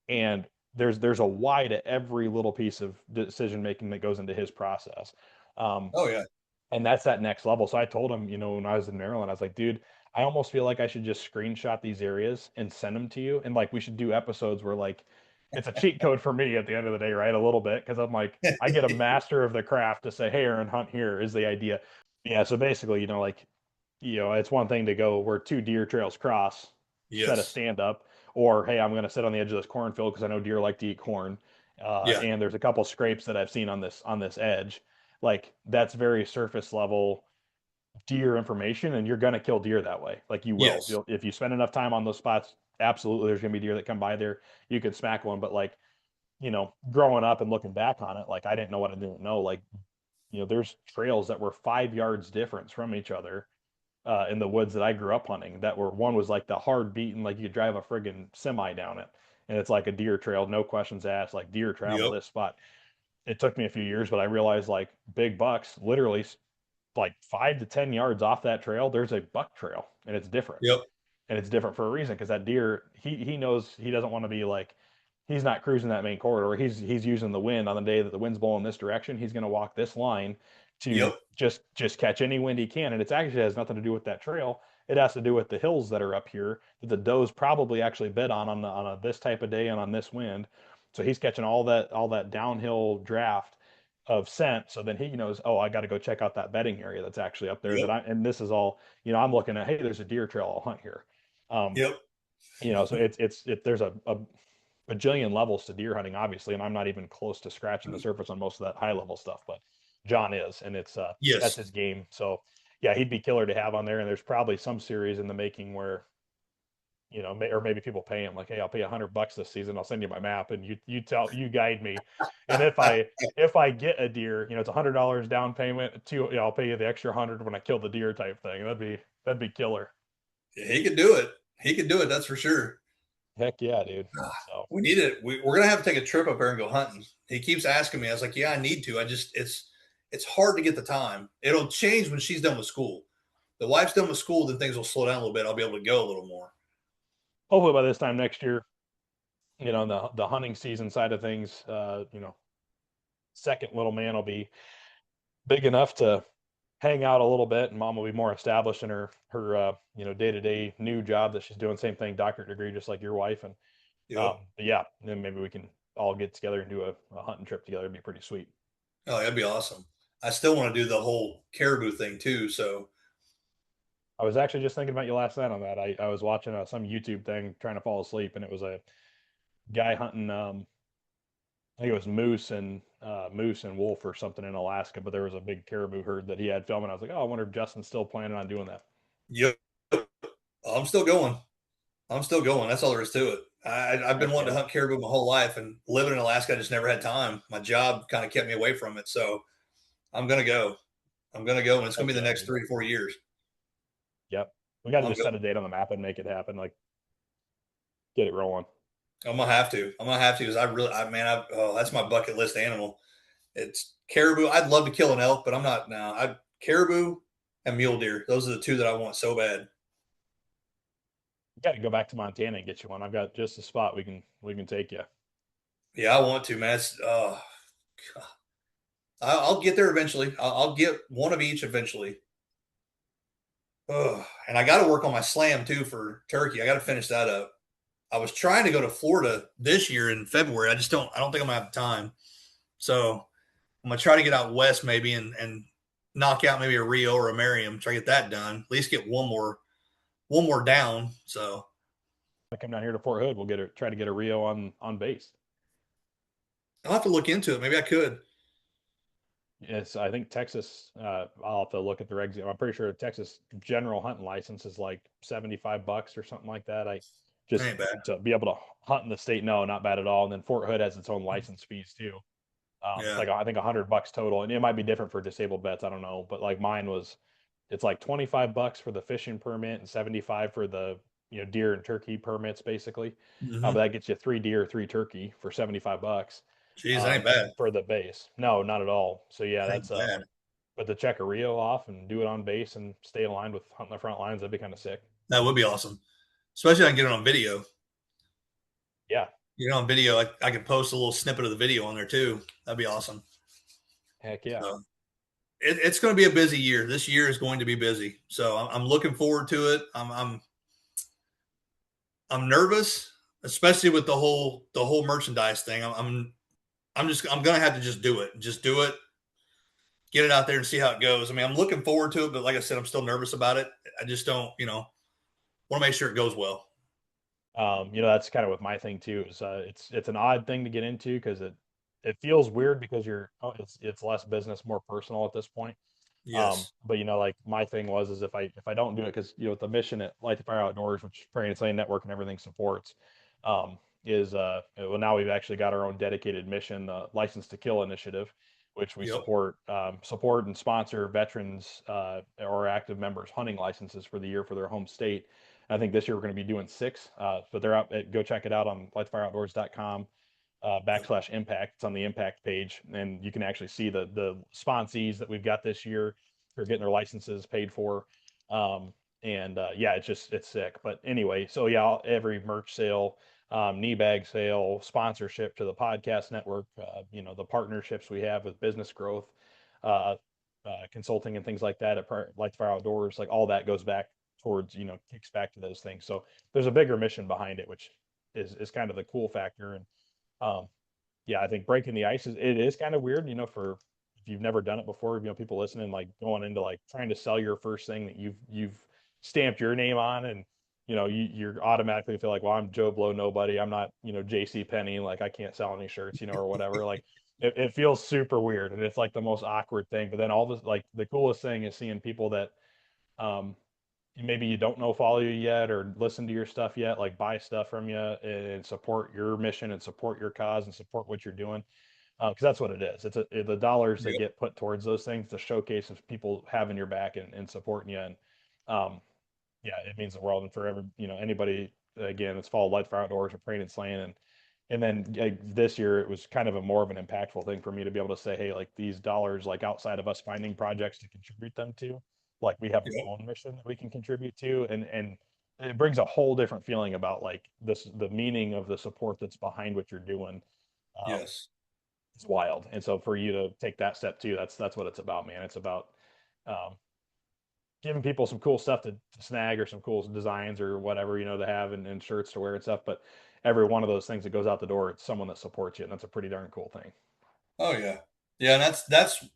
And there's a why to every little piece of decision making that goes into his process. Oh yeah. And that's that next level. So I told him, when I was in Maryland, I was like, dude, I almost feel like I should just screenshot these areas and send them to you. And like, we should do episodes where like, it's a cheat code for me at the end of the day, right? A little bit. Cause I'm like, I get a master of the craft to say, hey, Aaron, hunt here is the idea. Yeah. So basically, it's one thing to go where two deer trails cross, set a Yes. stand up, or, hey, I'm going to sit on the edge of this cornfield because I know deer like to eat corn. Yeah. And there's a couple scrapes that I've seen on this edge. Like that's very surface level deer information, and you're going to kill deer that way. Like you will. Yes. If you spend enough time on those spots, absolutely there's going to be deer that come by there. You could smack one, but like, growing up and looking back on it, like I didn't know what I didn't know. Like, there's trails that were 5 yards difference from each other in the woods that I grew up hunting. That were one was like the hard beaten, like you could drive a friggin' semi down it, and it's like a deer trail, no questions asked. Like deer travel Yep. this spot. It took me a few years, but I realized like big bucks, literally like 5 to 10 yards off that trail, there's a buck trail, and it's different. Yep. And it's different for a reason because that deer, he knows he doesn't want to be like, he's not cruising that main corridor. He's using the wind on the day that the wind's blowing this direction. He's going to walk this line to Yep. just catch any wind he can. And it's actually has nothing to do with that trail. It has to do with the hills that are up here that the does probably actually bed on a this type of day and on this wind. So he's catching all that downhill draft of scent. So then he knows, oh, I got to go check out that bedding area that's actually up there. Yep. And this is all, I'm looking at, hey, there's a deer trail. I'll hunt here. Um, Yep. so there's a bajillion levels to deer hunting, obviously, and I'm not even close to scratching the surface on most of that high level stuff, but John is, and that's Yes. his game. So yeah, he'd be killer to have on there. And there's probably some series in the making where, or maybe people pay him like, hey, I'll pay $100 this season. I'll send you my map, and you guide me. And if I get a deer, it's $100 down payment. I'll pay you the extra 100 when I kill the deer type thing. That'd be killer. He could do it. He could do it. That's for sure. Heck yeah, dude. So We need it. We're going to have to take a trip up there and go hunting. He keeps asking me. I was like, yeah, I need to. It's hard to get the time. It'll change when she's done with school. The wife's done with school, then things will slow down a little bit. I'll be able to go a little more. hopefully by this time next year, the hunting season side of things, second little man will be big enough to hang out a little bit, and mom will be more established in her day-to-day new job that she's doing. Same thing, doctorate degree, just like your wife. And Yep. but yeah, then maybe we can all get together and do a hunting trip together. It'd be pretty sweet. Oh, that'd be awesome. I still want to do the whole caribou thing too. So I was actually just thinking about you last night on that. I was watching some YouTube thing trying to fall asleep, and it was a guy hunting. I think it was moose and wolf or something in Alaska, but there was a big caribou herd that he had filming. I was like, oh, I wonder if Justin's still planning on doing that. yep. I'm still going. I'm still going. That's all there is to it. I've been wanting to hunt caribou my whole life, and living in Alaska, I just never had time. My job kind of kept me away from it. So I'm going to go. I'm going to go, and it's going to be the next 3 to 4 years. Yep. We got to I'm just set a date on the map and make it happen. Like, get it rolling. I'm gonna have to. I'm gonna have to because that's my bucket list animal. It's caribou. I'd love to kill an elk, but I'm not now. Caribou and mule deer. Those are the two that I want so bad. You got to go back to Montana and get you one. I've got just a spot we can take you. Yeah, I want to, man. I'll get there eventually. I'll get one of each eventually. And I got to work on my slam too for turkey. I got to finish that up. I was trying to go to Florida this year in February. I don't think I'm gonna have time. So I'm gonna try to get out west maybe and knock out maybe a Rio or a Merriam, try to get that done. At least get one more down. So I come down here to Fort Hood. We'll try to get a Rio on base. I'll have to look into it. Maybe I could. Yes, I think Texas. I'll have to look at the regs. I'm pretty sure Texas general hunting license is like $75 or something like that. I just Ain't bad. to be able to hunt in the state. No, not bad at all. And then Fort Hood has its own license fees too. Yeah. Like I think $100 total, and it might be different for disabled vets. I don't know, but like mine was, it's like $25 for the fishing permit and 75 for the deer and turkey permits basically. But that gets you 3 deer, 3 turkey for $75. Jeez, that ain't bad. For the base. No, not at all. So yeah, Ain't that's bad. put the Checkerio off and do it on base and stay aligned with Hunting the Front Lines, that'd be kind of sick. That would be awesome, especially if I can get it on video. Yeah. Get it on video. I could post a little snippet of the video on there too. That'd be awesome. Heck yeah. So, it's going to be a busy year. This year is going to be busy. So I'm looking forward to it. I'm nervous, especially with the whole merchandise thing. I'm going to have to just do it. Just do it. Get it out there and see how it goes. I mean, I'm looking forward to it, but like I said, I'm still nervous about it. I just don't, want to make sure it goes well. That's kind of with my thing too. Is it's an odd thing to get into because it feels weird because it's less business, more personal at this point. Yes. But like my thing is if I don't do it, because the mission at Light the Fire Outdoors, which Prayin and Slayin Network and everything supports, is well, now we've actually got our own dedicated mission, the License to Kill initiative, which we Yep. support and sponsor veterans or active members hunting licenses for the year for their home state. And I think this year we're going to be doing 6, but they're out. Go check it out on lightthefireoutdoors.com. /impact. It's on the impact page, and you can actually see the sponsees that we've got this year who are getting their licenses paid for. Yeah, it's sick. But anyway, so yeah, every merch sale, knee bag sale, sponsorship to the podcast network, the partnerships we have with business growth, uh, consulting and things like that at Light the Fire Outdoors, like all that goes back towards, kicks back to those things. So there's a bigger mission behind it, which is kind of the cool factor. And yeah, I think breaking the ice is kind of weird, for if you've never done it before, people listening, like going into like trying to sell your first thing that you've stamped your name on, and you're automatically feel like, well, I'm Joe Blow nobody. I'm not, JC Penney, like I can't sell any shirts, or whatever. Like it feels super weird, and it's like the most awkward thing. But then all this, like the coolest thing is seeing people that um maybe you don't know follow you yet or listen to your stuff yet, like buy stuff from you and support your mission and support your cause and support what you're doing, because that's what it is. It's the dollars that Yep. get put towards those things, the showcase of people having your back and supporting you. And yeah, it means the world. And for anybody, again, it's followed Light Fire Outdoors or Prayin and Slayin, and then this year it was kind of a more of an impactful thing for me to be able to say, hey, like these dollars, like outside of us finding projects to contribute them to, like we have Yep. our own mission that we can contribute to, and it brings a whole different feeling about like the meaning of the support that's behind what you're doing. um, Yes. it's wild. And so for you to take that step too, that's what it's about, man. It's about um, giving people some cool stuff to snag or some cool designs or whatever, to have and shirts to wear and stuff. But every one of those things that goes out the door, it's someone that supports you, and that's a pretty darn cool thing. Oh yeah. Yeah. And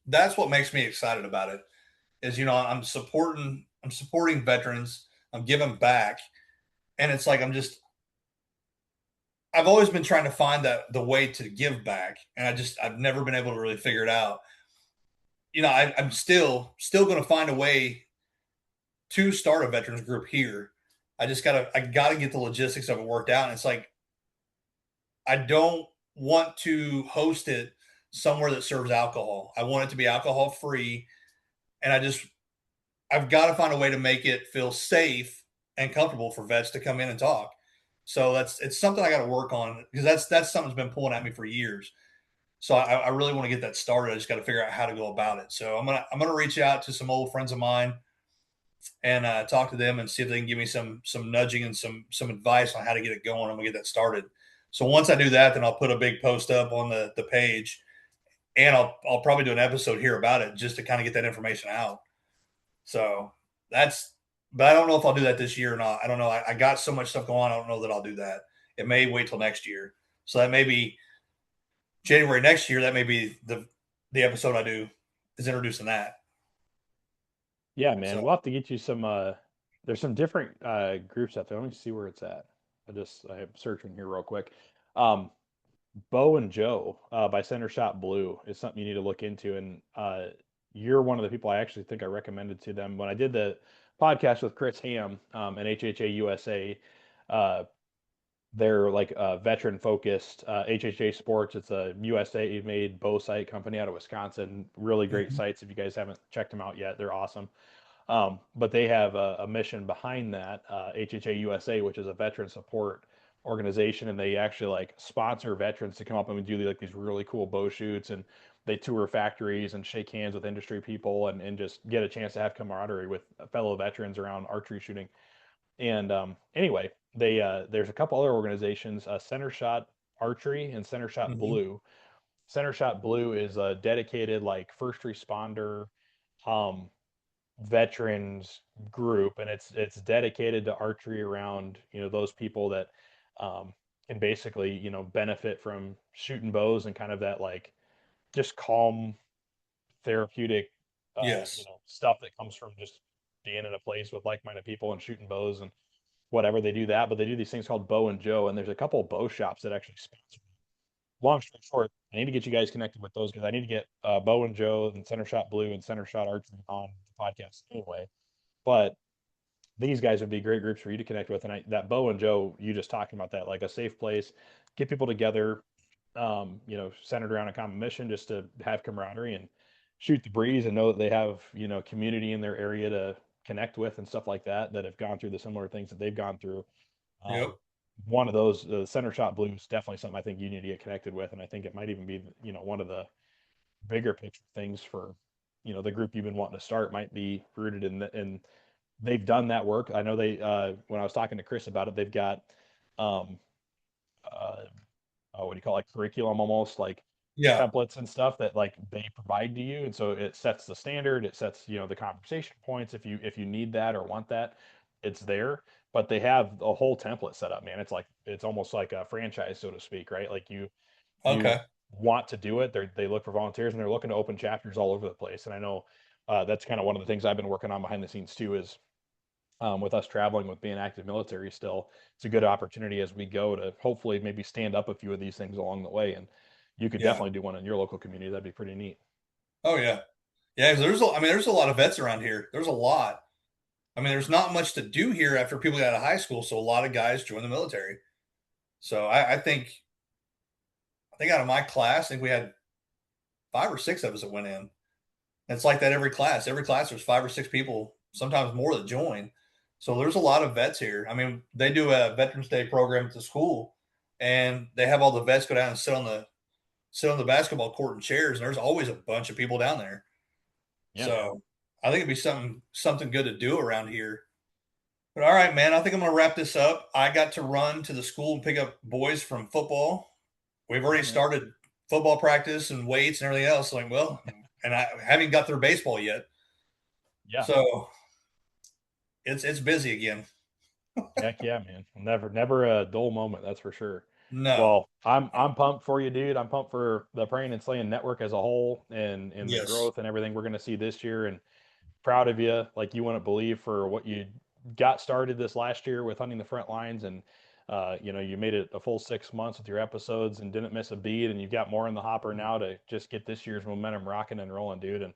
that's what makes me excited about it is, I'm supporting veterans. I'm giving back. And it's like, I've always been trying to find the way to give back. And I've never been able to really figure it out. I'm still going to find a way to start a veterans group here. I gotta get the logistics of it worked out. And it's like, I don't want to host it somewhere that serves alcohol. I want it to be alcohol free. And I've got to find a way to make it feel safe and comfortable for vets to come in and talk. So it's something I got to work on because that's something that's been pulling at me for years. So I really want to get that started. I just got to figure out how to go about it. So I'm gonna reach out to some old friends of mine and talk to them and see if they can give me some nudging and some advice on how to get it going. I'm gonna get that started. So once I do that, then I'll put a big post up on the page, and I'll probably do an episode here about it just to kind of get that information out. So but I don't know if I'll do that this year or not. I don't know. I got so much stuff going on. I don't know that I'll do that. It may wait till next year. So that may be January next year. That may be the episode I do is introducing that. Yeah, man, So we'll have to get you some. There's some different groups out there. Let me see where it's at. I'm searching here real quick. Um, Bo and Joe by Center Shot Blue is something you need to look into. And you're one of the people I actually think I recommended to them when I did the podcast with Chris Ham and HHA USA. Uh, they're like a veteran focused HHA Sports. It's a USA made bow sight company out of Wisconsin. Really great mhm. sites. If you guys haven't checked them out yet, they're awesome. But they have a mission behind that, HHA USA, which is a veteran support organization, and they actually like sponsor veterans to come up and do like these really cool bow shoots, and they tour factories and shake hands with industry people and just get a chance to have camaraderie with fellow veterans around archery shooting. And anyway, there's a couple other organizations, Center Shot Archery and Center Shot Hmm. Blue. Center Shot Blue is a dedicated like first responder um, veterans group, and it's dedicated to archery around those people that um, can basically benefit from shooting bows and kind of that like just calm therapeutic Yes. stuff that comes from just being in a place with like-minded people and shooting bows and whatever. They do that, but they do these things called Bow and Joe, and there's a couple of bow shops that actually sponsor. Long story short, I need to get you guys connected with those because I need to get Bow and Joe and Center Shot Blue and Center Shot Archery on the podcast anyway. But these guys would be great groups for you to connect with. And that Bo and Joe, you just talking about that, like a safe place, get people together, centered around a common mission, just to have camaraderie and shoot the breeze and know that they have, community in their area to connect with and stuff like that, that have gone through the similar things that they've gone through. Um, Yep. One of those, Center Shot Blue is definitely something I think you need to get connected with. And I think it might even be, one of the bigger picture things for, the group you've been wanting to start might be rooted in they've done that work. I know they when I was talking to Chris about it, they've got um uh what do you call it, like curriculum almost like Yeah. templates and stuff that like they provide to you, and so it sets the standard, it sets the conversation points. If you need that or want that, it's there. But they have a whole template set up, man. It's almost like a franchise, so to speak, right? Like you Okay. want to do it, they look for volunteers and they're looking to open chapters all over the place. And I know that's kind of one of the things I've been working on behind the scenes too, is with us traveling, with being active military still, it's a good opportunity as we go to hopefully maybe stand up a few of these things along the way. And you could Yeah. definitely do one in your local community. That'd be pretty neat. Oh yeah. Yeah. 'Cause I mean, there's a lot of vets around here. There's a lot. I mean, there's not much to do here after people get out of high school, so a lot of guys join the military. So I think out of my class, I think we had 5 or 6 of us that went in. And it's like that every class. Every class, there's 5 or 6 people, sometimes more, that join. So there's a lot of vets here. I mean, they do a Veterans Day program at the school, and they have all the vets go down and sit on the basketball court in chairs, and there's always a bunch of people down there. Yeah, man. So I think it'd be something good to do around here. But all right, man, I think I'm gonna wrap this up. I got to run to the school and pick up boys from football. We've Yeah, already man. started football practice and weights and everything else. Like, well, and I haven't got through baseball yet. Yeah. So it's busy again. Heck yeah, man. Never a dull moment, that's for sure. No. Well, I'm pumped for you, dude. I'm pumped for the Praying and Slaying network as a whole and the Yes. growth and everything we're gonna see this year. And proud of you. Like, you wouldn't believe for what you got started this last year with Hunting the Front Lines, and you made it a full 6 months with your episodes and didn't miss a beat, and you've got more in the hopper now to just get this year's momentum rocking and rolling, dude. And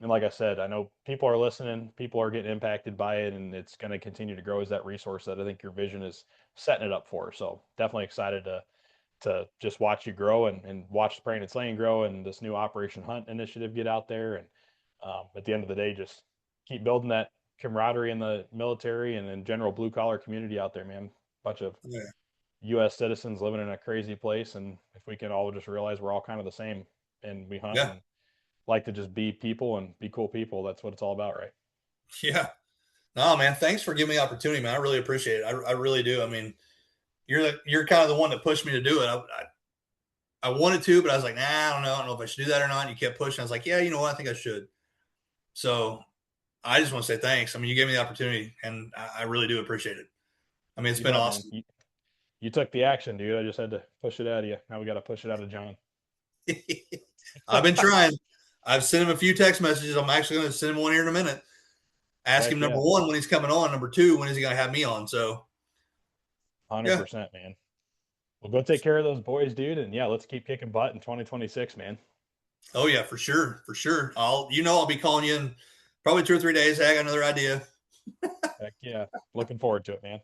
like I said, I know people are listening, people are getting impacted by it, and it's going to continue to grow as that resource that I think your vision is setting it up for. So definitely excited to just watch you grow and watch the Praying and Slaying grow and this new Operation Hunt initiative get out there. And at the end of the day, just keep building that camaraderie in the military and in general blue collar community out there, man. Bunch of Yeah. U.S. citizens living in a crazy place, and if we can all just realize we're all kind of the same, and we hunt Yeah. and like to just be people and be cool people, that's what it's all about, right? Yeah. No, man. Thanks for giving me the opportunity, man. I really appreciate it. I really do. I mean, you're kind of the one that pushed me to do it. I wanted to, but I was like, nah, I don't know. I don't know if I should do that or not. And you kept pushing. I was like, yeah, you know what? I think I should. So I just want to say thanks. I mean, you gave me the opportunity, and I really do appreciate it. I mean, it's You been bet, man. awesome. You took the action, dude. I just had to push it out of you. Now we got to push it out of John. I've been trying. I've sent him a few text messages. I'm actually going to send him one here in a minute. Ask him, Heck number yeah. one, when he's coming on. Number two, when is he going to have me on? So, yeah. 100%, man. Well, go take care of those boys, dude. And yeah, let's keep kicking butt in 2026, man. Oh, yeah, for sure. For sure. I'll be calling you in probably 2 or 3 days. Hey, I got another idea. Heck yeah. Looking forward to it, man.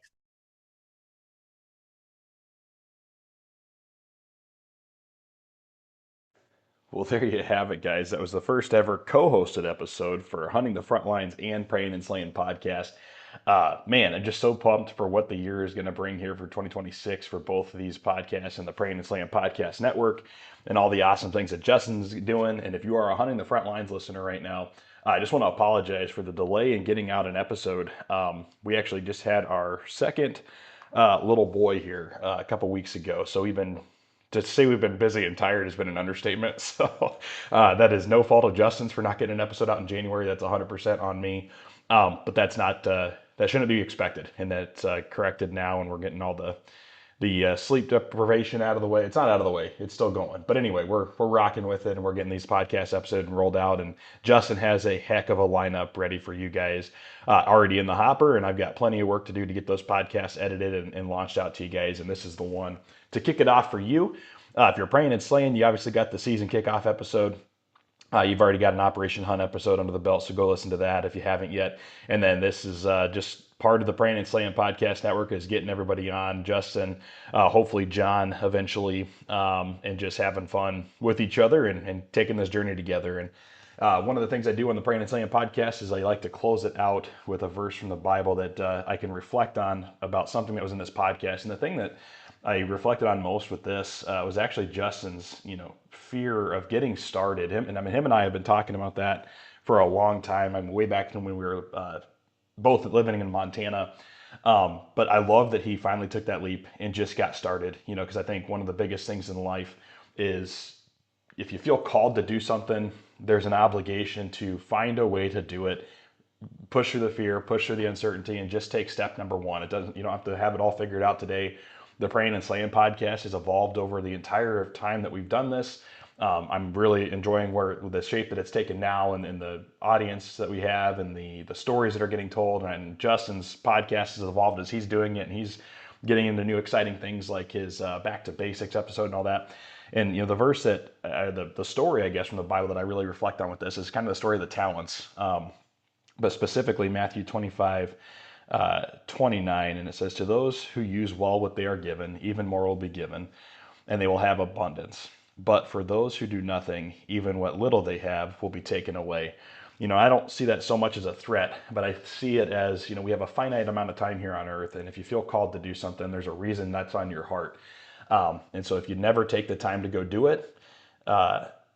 Well, there you have it, guys. That was the first ever co hosted episode for Hunting the Frontlines and Praying and Slaying podcast. Man, I'm just so pumped for what the year is going to bring here for 2026 for both of these podcasts and the Prayin and Slayin Podcast Network and all the awesome things that Justin's doing. And if you are a Hunting the Frontlines listener right now, I just want to apologize for the delay in getting out an episode. We actually just had our second little boy here a couple weeks ago. So to say we've been busy and tired has been an understatement. So that is no fault of Justin's for not getting an episode out in January. That's 100% on me. But that's not that shouldn't be expected, and that's corrected now, and we're getting all the sleep deprivation out of the way. It's not out of the way; it's still going. But anyway, we're rocking with it, and we're getting these podcast episodes rolled out. And Justin has a heck of a lineup ready for you guys, already in the hopper, and I've got plenty of work to do to get those podcasts edited and launched out to you guys. And this is the one to kick it off for you. If you're praying and slaying, you obviously got the season kickoff episode. You've already got an Operation Hunt episode under the belt, so go listen to that if you haven't yet. And then this is just part of the Prayin and Slayin Podcast Network is getting everybody on, Justin, hopefully John eventually, and just having fun with each other and taking this journey together. And one of the things I do on the Prayin and Slayin Podcast is I like to close it out with a verse from the Bible that I can reflect on about something that was in this podcast. And the thing that I reflected on most with this was actually Justin's, fear of getting started. Him and I have been talking about that for a long time. Way back when we were both living in Montana. But I love that he finally took that leap and just got started. Because I think one of the biggest things in life is if you feel called to do something, there's an obligation to find a way to do it. Push through the fear, push through the uncertainty, and just take step number one. You don't have to have it all figured out today. The Prayin and Slayin podcast has evolved over the entire time that we've done this. I'm really enjoying the shape that it's taken now and the audience that we have and the stories that are getting told. And Justin's podcast has evolved as he's doing it, and he's getting into new exciting things like his Back to Basics episode and all that. And the verse that the story, I guess, from the Bible that I really reflect on with this is kind of the story of the talents, but specifically Matthew 25. 29, and it says, "To those who use well what they are given, even more will be given, and they will have abundance. But for those who do nothing, even what little they have will be taken away." I don't see that so much as a threat, but I see it as, we have a finite amount of time here on earth, and if you feel called to do something, there's a reason that's on your heart. And so if you never take the time to go do it,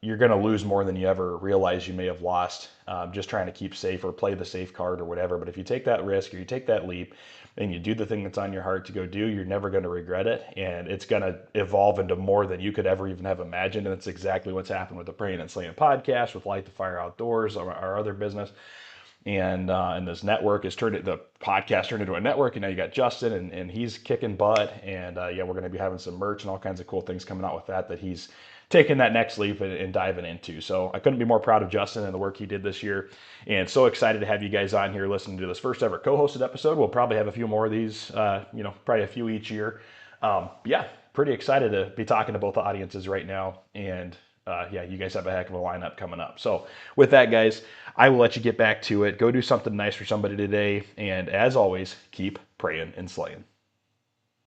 you're going to lose more than you ever realize you may have lost just trying to keep safe or play the safe card or whatever. But if you take that risk or you take that leap and you do the thing that's on your heart to go do, you're never going to regret it. And it's going to evolve into more than you could ever even have imagined. And that's exactly what's happened with the Prayin and Slayin podcast, with Light the Fire Outdoors, our other business. And this network the podcast turned into a network, and now you got Justin, and he's kicking butt. And we're going to be having some merch and all kinds of cool things coming out with that he's taking that next leap and diving into. So I couldn't be more proud of Justin and the work he did this year, and so excited to have you guys on here listening to this first ever co-hosted episode. We'll probably have a few more of these, probably a few each year. Pretty excited to be talking to both audiences right now, and you guys have a heck of a lineup coming up. So with that, guys, I will let you get back to it. Go do something nice for somebody today, and as always, keep praying and slaying.